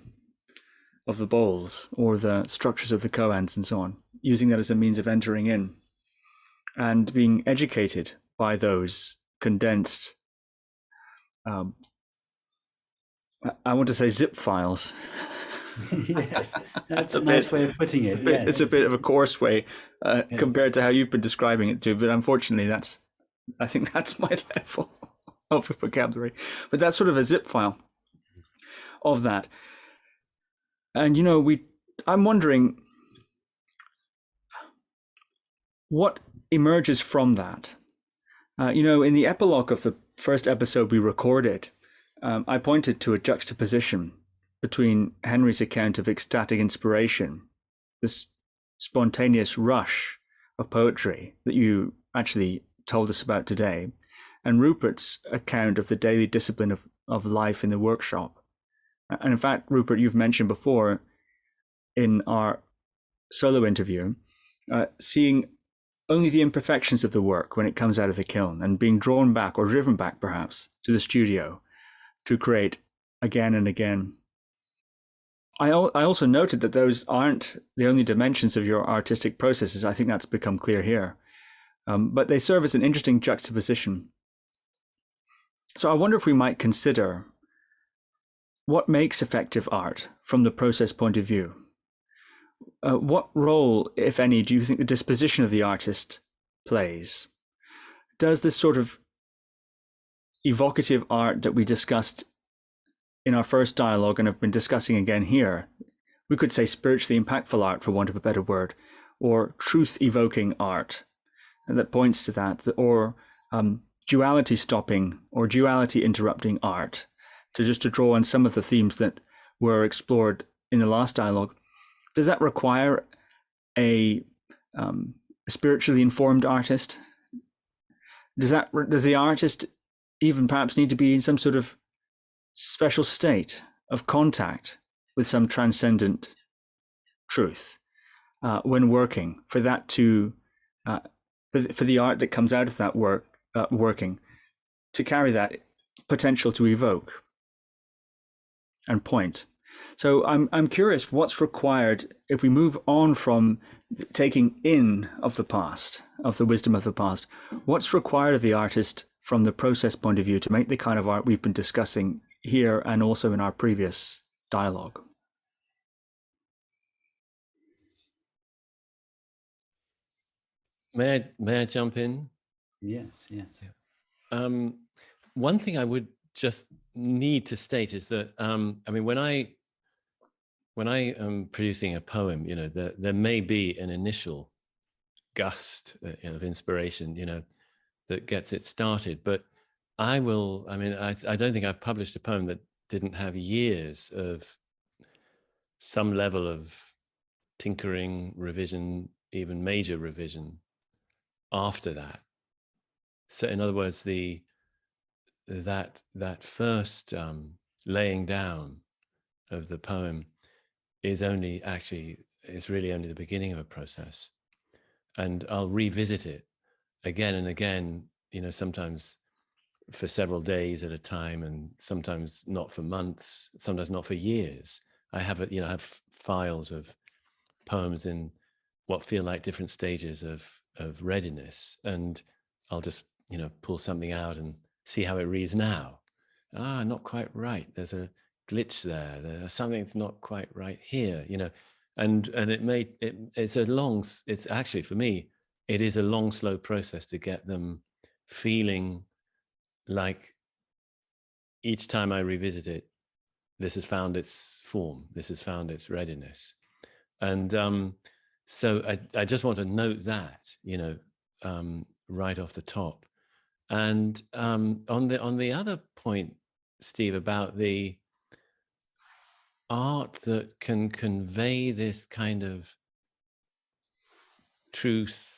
bowls or the structures of the koans and so on, using that as a means of entering in and being educated by those condensed, I want to say zip files. Yes, that's a nice way of putting it. Yes. It's a bit of a coarse way compared to how you've been describing it too, but unfortunately I think that's my level of vocabulary. But that's sort of a zip file of that. And I'm wondering what emerges from that. In the epilogue of the first episode we recorded, I pointed to a juxtaposition between Henry's account of ecstatic inspiration, this spontaneous rush of poetry that you actually told us about today, and Rupert's account of the daily discipline of life in the workshop. And in fact, Rupert, you've mentioned before in our solo interview, seeing only the imperfections of the work when it comes out of the kiln, and being drawn back, or driven back perhaps, to the studio to create again and again. I also noted that those aren't the only dimensions of your artistic processes. I think that's become clear here. But they serve as an interesting juxtaposition. So I wonder if we might consider what makes effective art from the process point of view. What role, if any, do you think the disposition of the artist plays? Does this sort of evocative art that we discussed in our first dialogue and have been discussing again here, we could say spiritually impactful art, for want of a better word, or truth-evoking art, and that points to that, or duality stopping or duality interrupting art, to draw on some of the themes that were explored in the last dialogue. Does that require a spiritually informed artist? does the artist even perhaps need to be in some sort of special state of contact with some transcendent truth when working, for that to for the art that comes out of that working to carry that potential to evoke and point? So I'm curious, what's required if we move on from taking in of the past, of the wisdom of the past, what's required of the artist from the process point of view to make the kind of art we've been discussing here and also in our previous dialogue? May I jump in? Yes, yes. One thing I would just need to state is that I mean, when I am producing a poem, there may be an initial gust of inspiration, that gets it started. But I don't think I've published a poem that didn't have years of some level of tinkering, revision, even major revision after that. So in other words, that first laying down of the poem is really only the beginning of a process. And I'll revisit it again and again, sometimes for several days at a time, and sometimes not for months, sometimes not for years. I have files of poems in what feel like different stages of readiness, and I'll just pull something out and see how it reads now. Not quite right. There's a glitch there. There's something's not quite right here. And it's actually, for me, it is a long, slow process to get them feeling like each time I revisit it, this has found its form, this has found its readiness. And so I just want to note that, right off the top. And on the other point, Steve, about the art that can convey this kind of truth,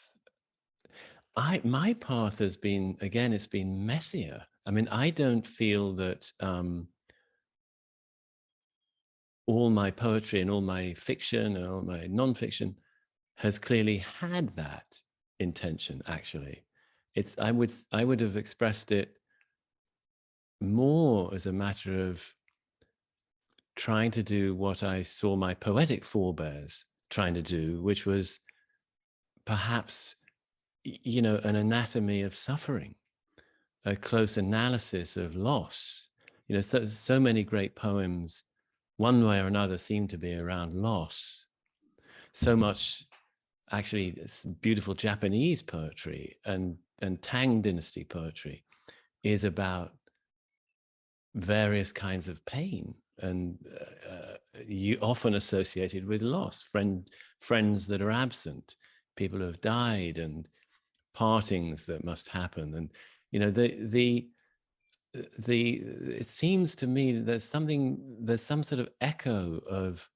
my path has been, again, it's been messier. I mean, I don't feel that all my poetry and all my fiction and all my nonfiction has clearly had that intention. Actually, I would have expressed it more as a matter of trying to do what I saw my poetic forebears trying to do, which was perhaps, an anatomy of suffering, a close analysis of loss. So many great poems, one way or another, seem to be around loss. So much, actually, beautiful Japanese poetry and Tang Dynasty poetry is about various kinds of pain, and you often associated with loss, friends that are absent, people who have died, and partings that must happen. And it seems to me that there's some sort of echo of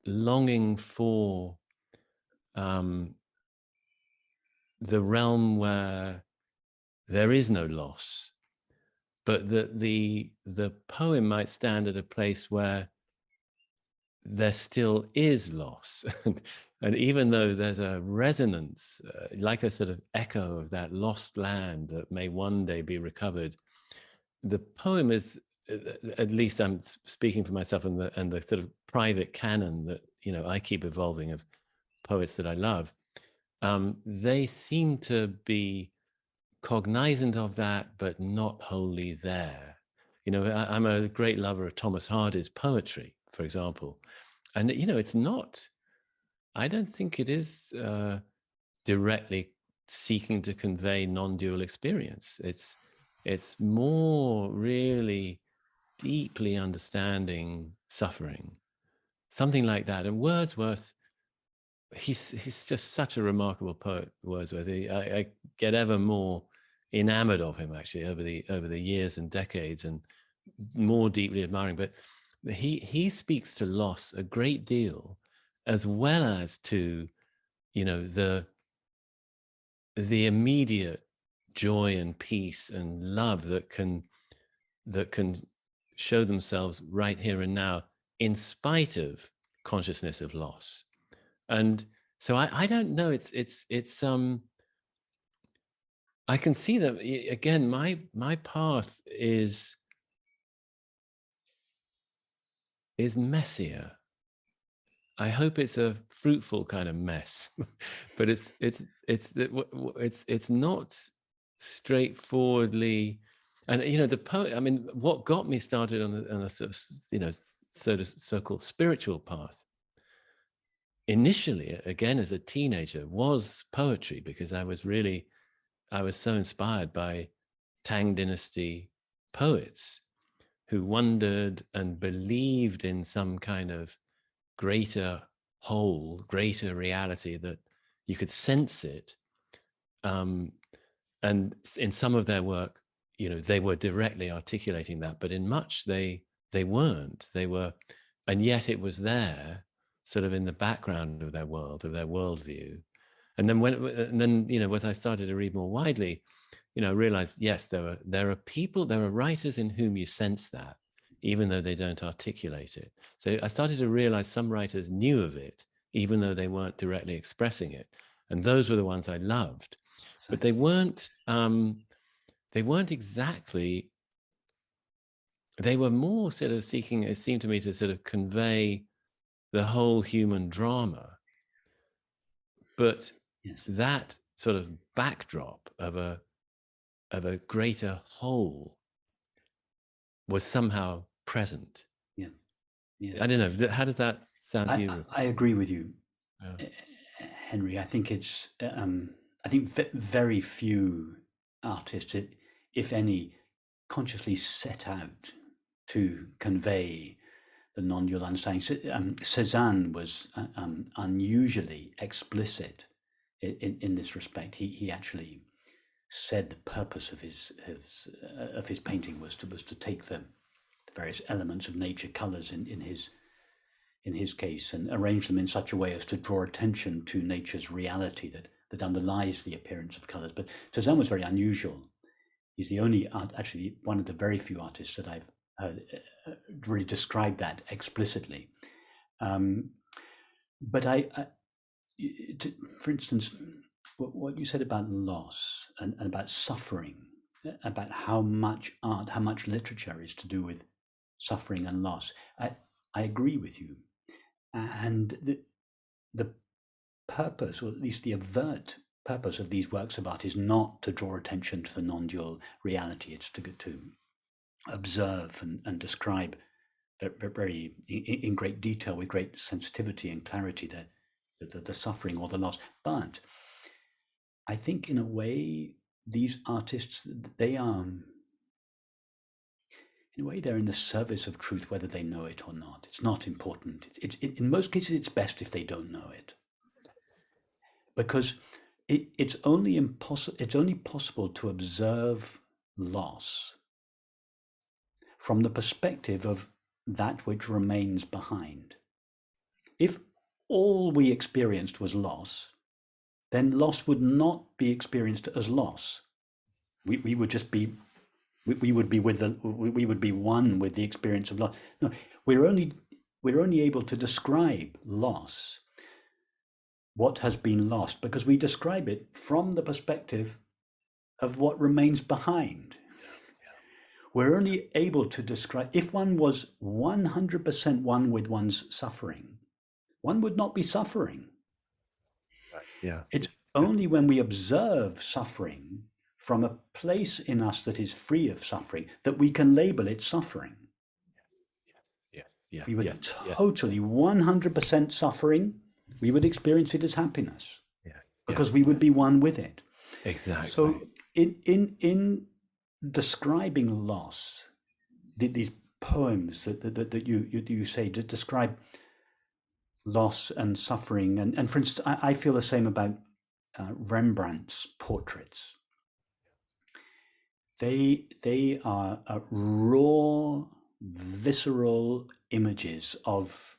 longing for the realm where there is no loss, but that the poem might stand at a place where there still is loss. And even though there's a resonance, like a sort of echo of that lost land that may one day be recovered, the poem is, at least I'm speaking for myself and the sort of private canon that I keep evolving of poets that I love, they seem to be cognizant of that, but not wholly there. I'm a great lover of Thomas Hardy's poetry, for example, and it's not, I don't think it is directly seeking to convey non-dual experience. It's more really deeply understanding suffering, something like that. And Wordsworth, he's just such a remarkable poet, Wordsworth. I get ever more enamored of him, actually, over the years and decades, and more deeply admiring. But he speaks to loss a great deal, as well as to the immediate joy and peace and love that can show themselves right here and now, in spite of consciousness of loss. And so I don't know. It's I can see that again. My path is messier. I hope it's a fruitful kind of mess, but it's not straightforwardly. And the poet. I mean, what got me started on a so-called spiritual path initially, again as a teenager, was poetry, because I was so inspired by Tang Dynasty poets who wondered and believed in some kind of greater whole, greater reality, that you could sense it. And in some of their work, they were directly articulating that, but in much they weren't. They were, and yet it was there, sort of in the background of their world, of their worldview. And then as I started to read more widely, I realized, yes, there are writers in whom you sense that, even though they don't articulate it. So I started to realize some writers knew of it, even though they weren't directly expressing it. And those were the ones I loved. But they weren't exactly, they were more sort of seeking, it seemed to me, to sort of convey the whole human drama. But Yes. that sort of backdrop of a greater whole was somehow present. Yeah. Yeah. I don't know. How did that sound to you? I agree with you, Henry. I think it's. I think very few artists, if any, consciously set out to convey the non-dual understanding. Cézanne was unusually explicit in this respect. He actually said the purpose of his painting was to take the various elements of nature, colors in his case, and arrange them in such a way as to draw attention to nature's reality that underlies the appearance of colors. But Cézanne was very unusual. He's the only actually one of the very few artists that I've heard really describe that explicitly. But for instance, what you said about loss and about suffering, about how much art, how much literature is to do with suffering and loss, I agree with you. And the purpose, or at least the overt purpose of these works of art, is not to draw attention to the non-dual reality. It's to observe and describe very in great detail, with great sensitivity and clarity, the suffering or the loss. But I think in a way, these artists, they are, in a way, they're in the service of truth, whether they know it or not. It's not important. In most cases, it's best if they don't know it, because it's only possible to observe loss from the perspective of that which remains behind. If all we experienced was loss, then loss would not be experienced as loss. We would just be, we would be one with the experience of loss. No, we're only able to describe loss, what has been lost, because we describe it from the perspective of what remains behind. We're only able to describe, if one was 100% one with one's suffering, one would not be suffering. Right. Yeah. It's only when we observe suffering from a place in us that is free of suffering that we can label it suffering. Yeah. We were totally 100% suffering, we would experience it as happiness, because we would be one with it. Exactly. So in describing loss, these poems that you say to describe loss and suffering, and for instance, I feel the same about Rembrandt's portraits. They are raw, visceral images of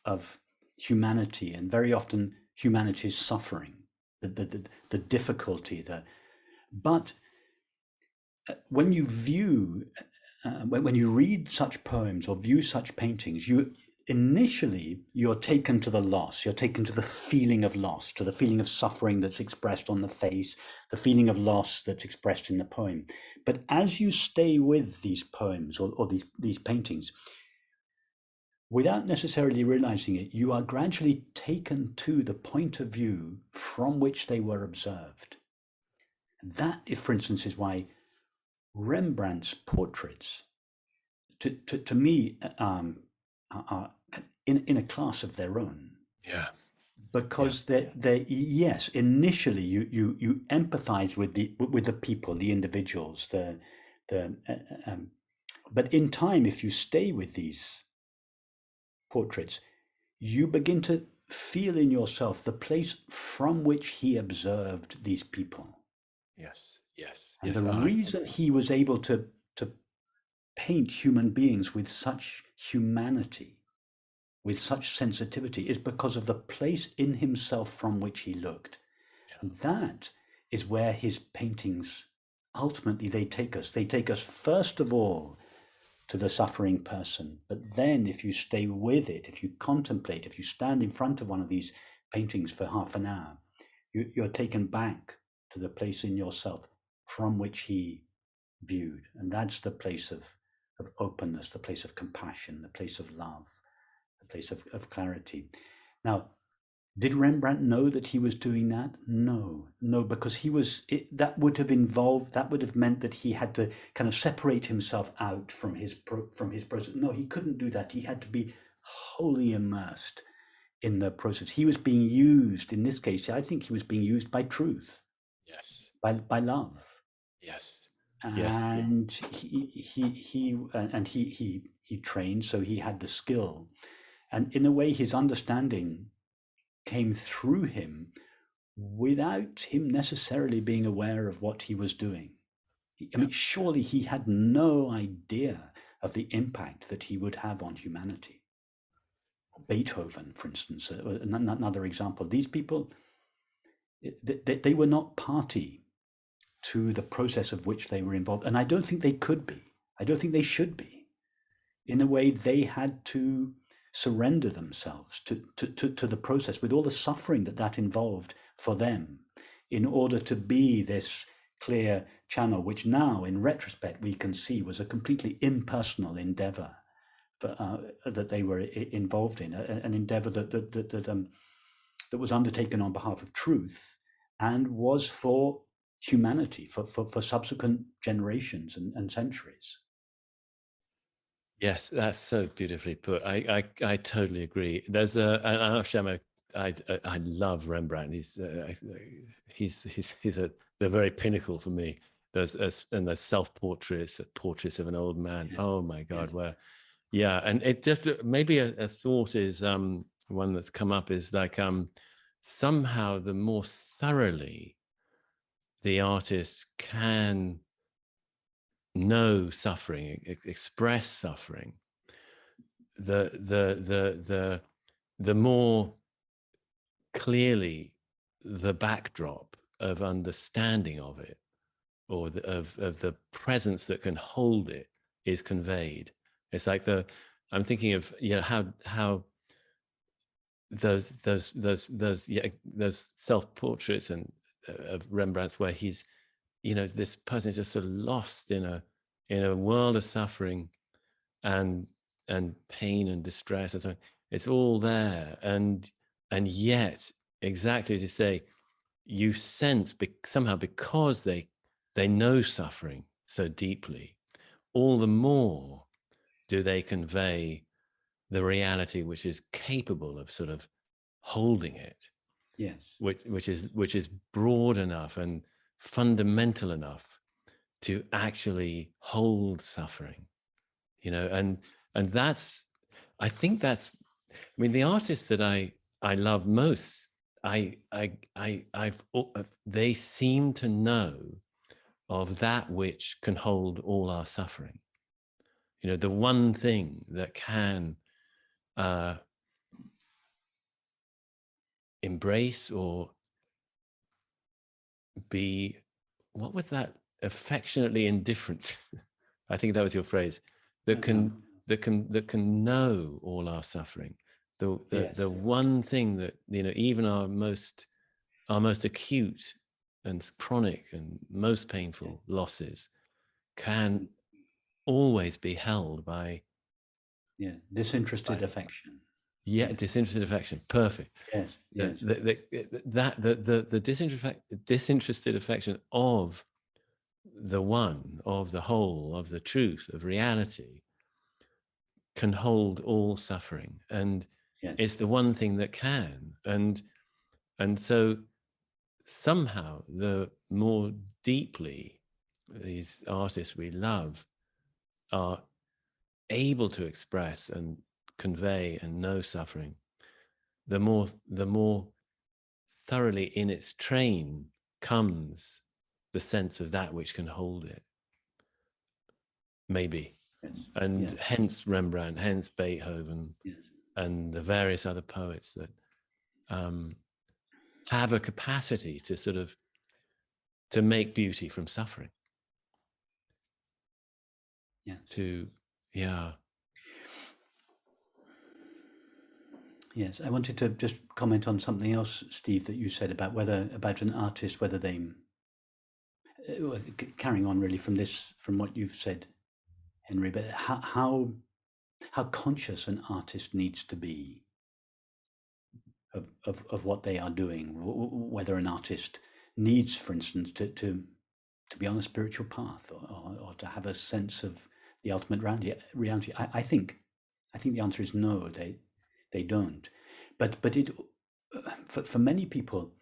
humanity, and very often humanity's suffering, the difficulty, but when you view, when you read such poems or view such paintings, initially you're taken to the loss, you're taken to the feeling of loss, to the feeling of suffering that's expressed on the face, the feeling of loss that's expressed in the poem. But as you stay with these poems or these paintings, without necessarily realizing it, you are gradually taken to the point of view from which they were observed. That, if for instance, is why Rembrandt's portraits, to me, are in a class of their own. Yeah. Because they yes, initially you empathize with the people, the individuals, but in time, if you stay with these portraits, you begin to feel in yourself the place from which he observed these people. Yes. And the reason he was able to paint human beings with such humanity, with such sensitivity, is because of the place in himself from which he looked. Yeah. And that is where his paintings, ultimately, they take us. They take us first of all to the suffering person. But then if you stay with it, if you contemplate, if you stand in front of one of these paintings for half an hour, you're taken back to the place in yourself from which he viewed. And that's the place of openness, the place of compassion, the place of love, the place of clarity. Now, did Rembrandt know that he was doing that? No, because that would have meant that he had to kind of separate himself out from his process. No, he couldn't do that. He had to be wholly immersed in the process. He was being used, in this case, I think he was being used by truth. Yes. By love. Yes. And he trained, so he had the skill. And in a way, his understanding came through him without him necessarily being aware of what he was doing. I mean, surely he had no idea of the impact that he would have on humanity. Beethoven, for instance, another example. These people, they were not party to the process of which they were involved. And I don't think they could be. I don't think they should be. In a way, they had to surrender themselves to the process with all the suffering that involved for them in order to be this clear channel, which now in retrospect we can see was a completely impersonal endeavor that they were involved in, an endeavor that was undertaken on behalf of truth and was for humanity, for subsequent generations and centuries. Yes, that's so beautifully put. I totally agree. There's I love Rembrandt. He's the very pinnacle for me. There's self-portraits, portraits of an old man. Yeah. Oh my God, and it just maybe a thought is one that's come up is like somehow the more thoroughly the artist can know suffering, express suffering, the more clearly the backdrop of understanding of it, or of the presence that can hold it, is conveyed. It's like I'm thinking of how those self-portraits and of Rembrandt's where he's this person is just so lost in a world of suffering and pain and distress and so on. It's all there, and yet, exactly as you say, you sense somehow, because they know suffering so deeply, all the more do they convey the reality which is capable of sort of holding it. Yes. Which is broad enough and fundamental enough to actually hold suffering, and that's, I think that's, I mean, the artists that I love most, they seem to know of that which can hold all our suffering. The one thing that can embrace or be, what was that affectionately indifferent. I think that was your phrase. That can know all our suffering. The one thing that, you know, even our most acute and chronic and most painful losses can always be held by disinterested affection. Disinterested affection. Perfect. Yes. The disinterested affection of the one, of the whole, of the truth, of reality, can hold all suffering, and it's the one thing that can. And so somehow the more deeply these artists we love are able to express and convey and know suffering, the more thoroughly in its train comes the sense of that which can hold it, maybe. And hence Rembrandt, hence Beethoven, and the various other poets that have a capacity to sort of to make beauty from suffering. Yes, I wanted to just comment on something else, Steve, that you said about an artist, whether they, carrying on really from what you've said, Henry, but how conscious an artist needs to be of what they are doing, whether an artist needs, for instance, to be on a spiritual path or to have a sense of the ultimate reality. I think the answer is no, they don't. But it for many people,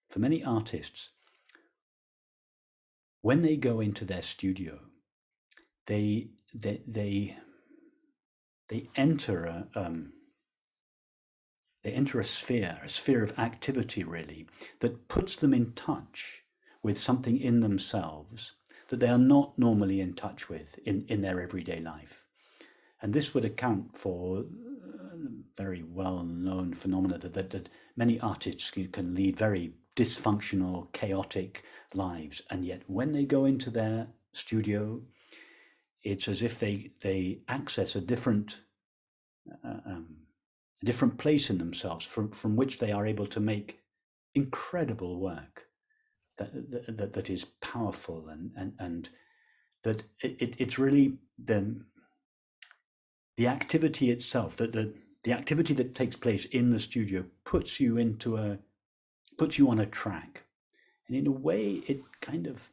for many artists, when they go into their studio, they enter a sphere of activity, really, that puts them in touch with something in themselves that they are not normally in touch with in their everyday life. And this would account for very well-known phenomena that many artists can lead very dysfunctional, chaotic lives. And yet when they go into their studio, it's as if they access a different place in themselves from which they are able to make incredible work that is powerful, and that it's really the activity itself, that the activity that takes place in the studio puts you on a track, and in a way it kind of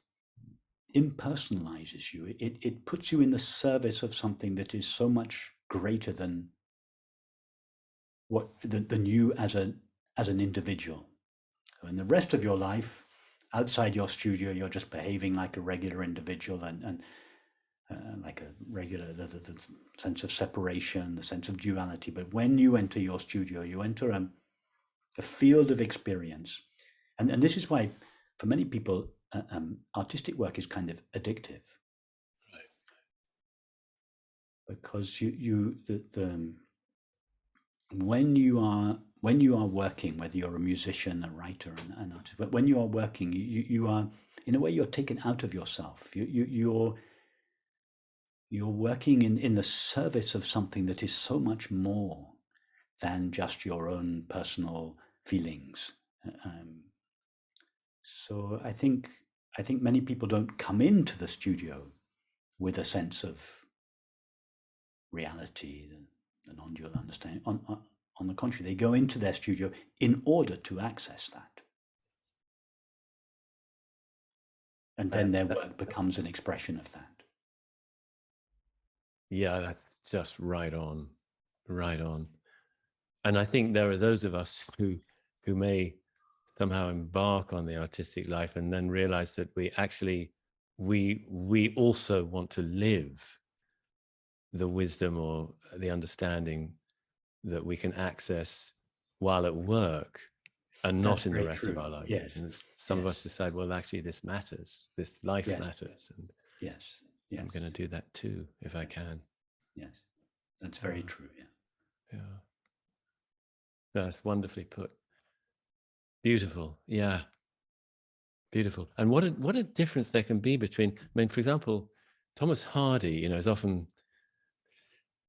impersonalizes you. It puts you in the service of something that is so much greater than you as an individual. So in the rest of your life, outside your studio, you're just behaving like a regular individual, and like a regular the sense of separation, the sense of duality. But when you enter your studio, you enter a field of experience, and this is why, for many people, artistic work is kind of addictive, right? Because when you are working, whether you're a musician, a writer, an artist, but when you are working, you are, in a way, you're taken out of yourself. You're working in the service of something that is so much more than just your own personal feelings. So I think many people don't come into the studio with a sense of reality, the non-dual understanding. On the contrary, they go into their studio in order to access that. And then their work becomes an expression of that. Yeah, that's just right on. And I think there are those of us who may somehow embark on the artistic life and then realize that we also want to live the wisdom or the understanding that we can access while at work and not in the rest of our lives. Yes. And some of us decide, well, actually this matters, this life matters, and yes, I'm going to do that too if I can. Yes, that's very true. Yeah, that's wonderfully put. Beautiful. Yeah. Beautiful. And what a difference there can be between, I mean, for example, Thomas Hardy, is often,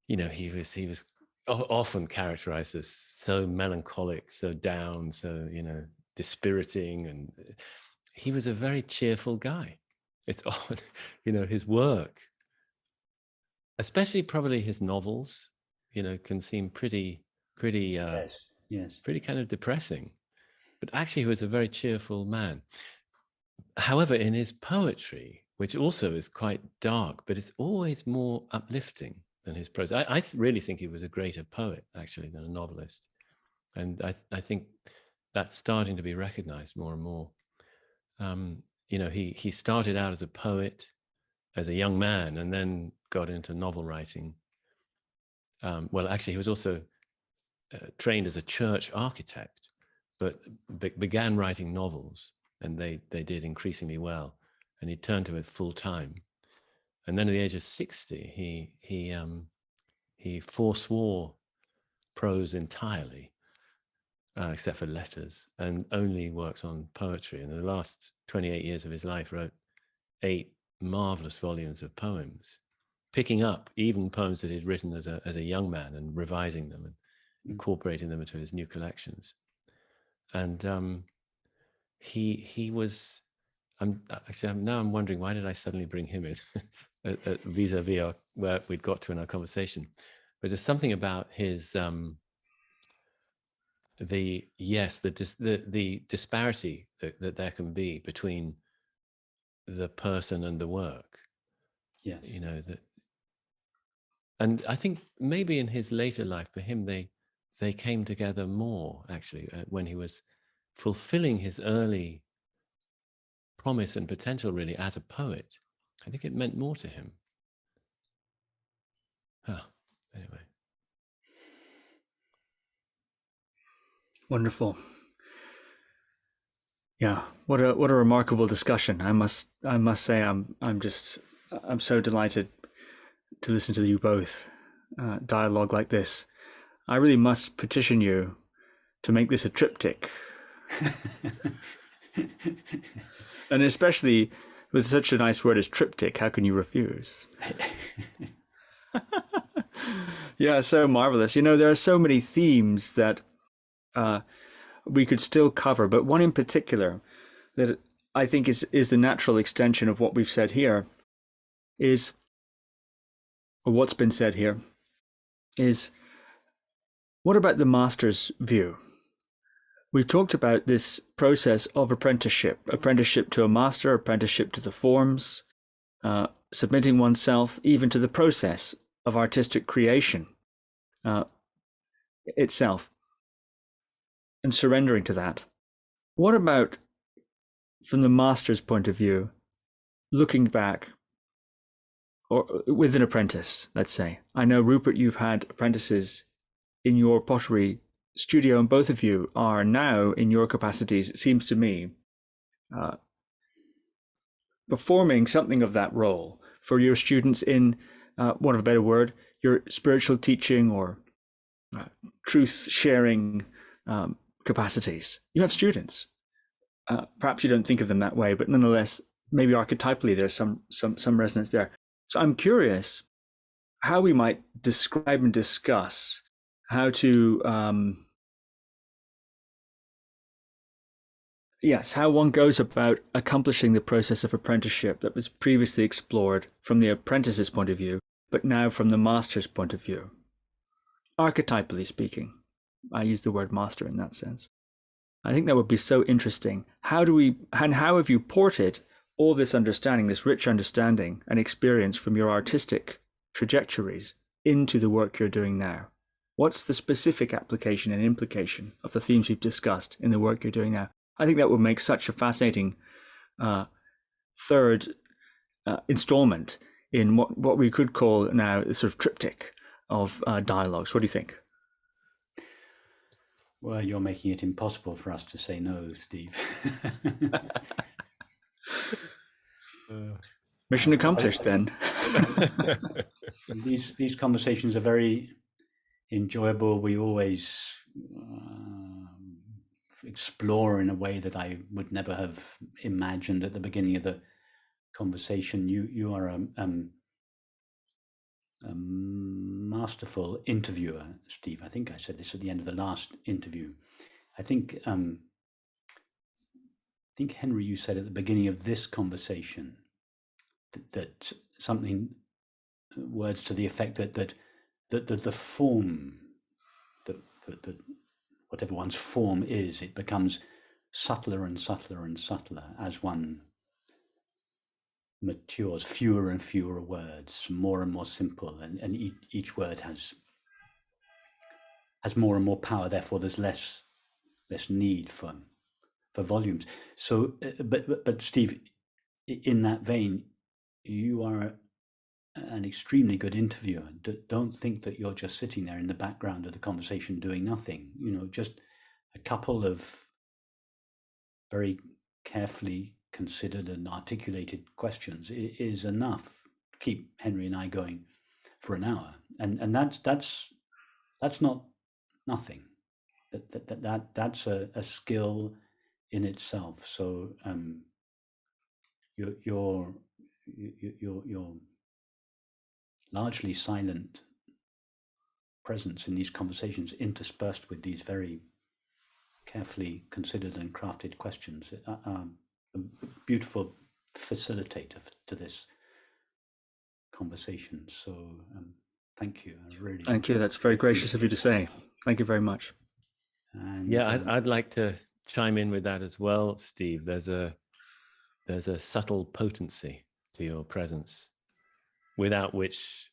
he was often characterized as so melancholic, so down, so, dispiriting. And he was a very cheerful guy. It's often, his work, especially probably his novels, can seem pretty, yes, pretty kind of depressing. But actually, he was a very cheerful man. However, in his poetry, which also is quite dark, but it's always more uplifting than his prose. I really think he was a greater poet, actually, than a novelist. And I think that's starting to be recognized more and more. He started out as a poet, as a young man, and then got into novel writing. Well, actually, he was also trained as a church architect, but began writing novels, and they did increasingly well. And he turned to it full time. And then at the age of 60, he forswore prose entirely, except for letters, and only works on poetry. And in the last 28 years of his life, wrote 8 marvelous volumes of poems, picking up even poems that he'd written as a young man and revising them and incorporating them into his new collections. And he was. I'm wondering, why did I suddenly bring him in vis-a-vis where we'd got to in our conversation? But there's something about his the disparity that there can be between the person and the work. Yes. And I think maybe in his later life, for him, they came together more, actually, when he was fulfilling his early promise and potential, really, as a poet. I think it meant more to him. Anyway. Wonderful. Yeah, what a remarkable discussion. I must say I'm so delighted to listen to you both dialogue like this. I really must petition you to make this a triptych. And especially with such a nice word as triptych, how can you refuse? Yeah, so marvelous. There are so many themes that we could still cover, but one in particular that I think is the natural extension of what we've said here or what's been said here is, what about the master's view? We've talked about this process of apprenticeship to a master, apprenticeship to the forms, submitting oneself even to the process of artistic creation itself, and surrendering to that. What about, from the master's point of view, looking back, or with an apprentice, let's say? I know, Rupert, you've had apprentices in your pottery studio, and both of you are now, in your capacities, it seems to me, performing something of that role for your students in, want of a better word, your spiritual teaching or truth sharing capacities. You have students. Perhaps you don't think of them that way, but nonetheless, maybe archetypally there's some resonance there. So I'm curious how we might describe and discuss how to how one goes about accomplishing the process of apprenticeship that was previously explored from the apprentice's point of view, but now from the master's point of view. Archetypally speaking, I use the word master in that sense. I think that would be so interesting. How have you ported all this understanding, this rich understanding and experience from your artistic trajectories into the work you're doing now? What's the specific application and implication of the themes we've discussed in the work you're doing now? I think that would make such a fascinating third installment in what we could call now a sort of triptych of dialogues. What do you think? Well, you're making it impossible for us to say no, Steve. Mission accomplished then. These conversations are very enjoyable. We always, explore in a way that I would never have imagined at the beginning of the conversation. You are a masterful interviewer, Steve. I think I said this at the end of the last interview. I think Henry, you said at the beginning of this conversation that something, words to the effect that the form, that whatever one's form is, it becomes subtler and subtler and subtler as one matures. Fewer and fewer words, more and more simple, and each word has more and more power. Therefore, there's less need for volumes. So, but Steve, in that vein, you are an extremely good interviewer. Don't think that you're just sitting there in the background of the conversation doing nothing. Just a couple of very carefully considered and articulated questions is enough to keep Henry and I going for an hour, and that's not nothing. That's a skill in itself. So your largely silent presence in these conversations, interspersed with these very carefully considered and crafted questions, are a beautiful facilitator to this conversation. So thank you. I really thank you. That's very gracious of you to say. Thank you very much. And, yeah, I'd like to chime in with that as well, Steve. There's a subtle potency to your presence, without which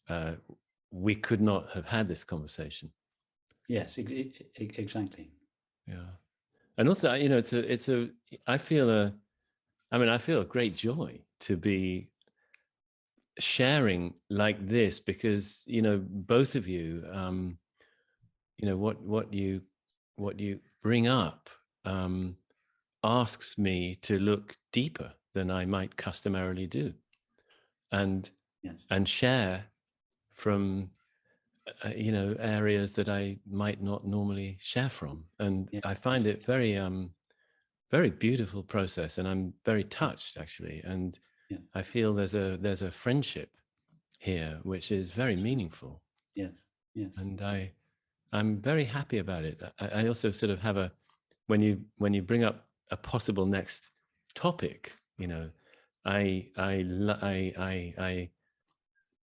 we could not have had this conversation. Yes, exactly. Yeah, and also, I feel a great joy to be sharing like this, because both of you, what you bring up asks me to look deeper than I might customarily do, and Yes. and share from areas that I might not normally share from, and Yeah. I find it very very beautiful process, and I'm very touched, actually, and Yeah. I feel there's a friendship here which is very meaningful. Yes. And I'm very happy about it. I also sort of have when you bring up a possible next topic, I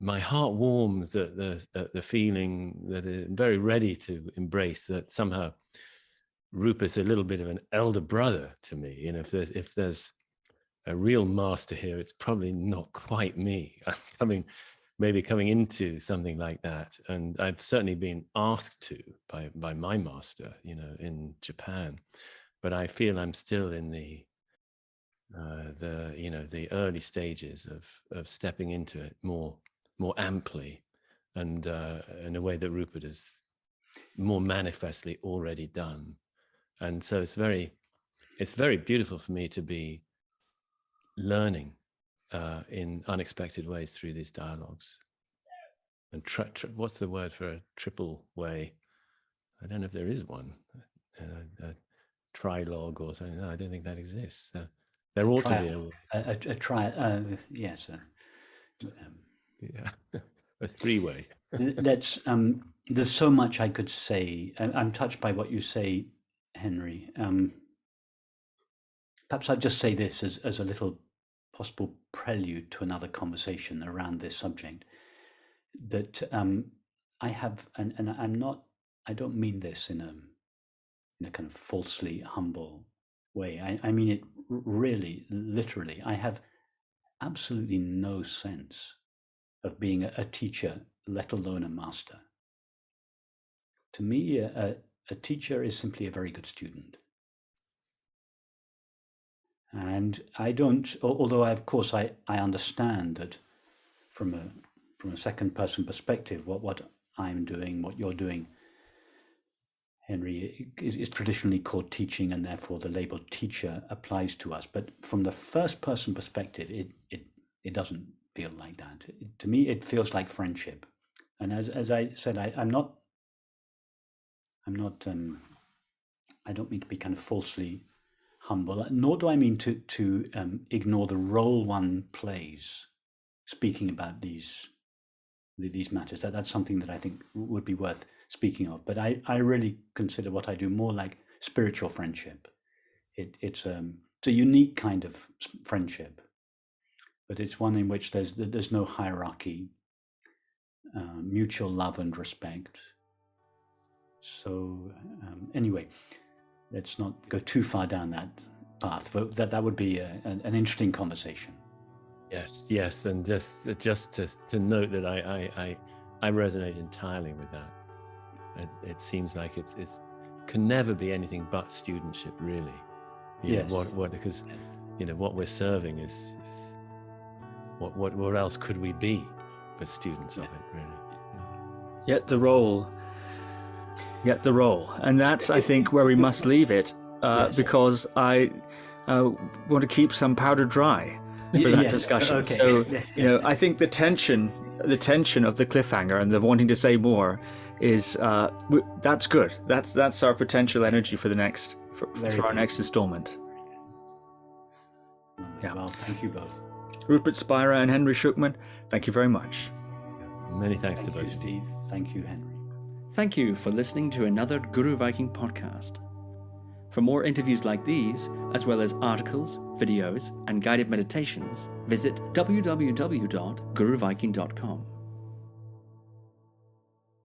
my heart warms at the feeling that I'm very ready to embrace that somehow Rupert's a little bit of an elder brother to me. If there's a real master here, it's probably not quite me. I'm coming into something like that, and I've certainly been asked to by my master, in Japan, but I feel I'm still in the early stages of stepping into it more amply, and in a way that Rupert has more manifestly already done. And so it's very beautiful for me to be learning in unexpected ways through these dialogues. And what's the word for a triple way? I don't know if there is one. A trilogue or something. No, I don't think that exists. There ought to be a try. Yes. Yeah, a three-way. There's so much I could say. I'm touched by what you say, Henry. Perhaps I'd just say this as a little possible prelude to another conversation around this subject. That I have, and I don't mean this in a kind of falsely humble way. I mean it really, literally. I have absolutely no sense of being a teacher, let alone a master. To me, a teacher is simply a very good student. And I don't, although of course I understand that from a second person perspective, what I'm doing, what you're doing, Henry, is traditionally called teaching, and therefore the label teacher applies to us. But from the first person perspective, it doesn't feel like that. To me, it feels like friendship. And as I said, I'm not I don't mean to be kind of falsely humble, nor do I mean to ignore the role one plays speaking about these matters. That's something that I think would be worth speaking of. But I really consider what I do more like spiritual friendship. It's a unique kind of friendship, but it's one in which there's no hierarchy, mutual love and respect. So anyway, let's not go too far down that path. But that would be an interesting conversation. Yes, and just to note that I resonate entirely with that. It seems like it can never be anything but studentship, really. Yes. Because what we're serving is what else could we be but students of it, really? Yet the role, and that's I think where we must leave it, Yes. because I want to keep some powder dry for that discussion. Okay. So I think the tension of the cliffhanger and the wanting to say more is that's good. That's our potential energy for the next for our next installment. Yeah. Well, thank you both. Rupert Spira and Henry Shukman, thank you very much. Many thanks to Thank both you, of you. Steve. Thank you, Henry. Thank you for listening to another Guru Viking podcast. For more interviews like these, as well as articles, videos, and guided meditations, visit www.guruviking.com.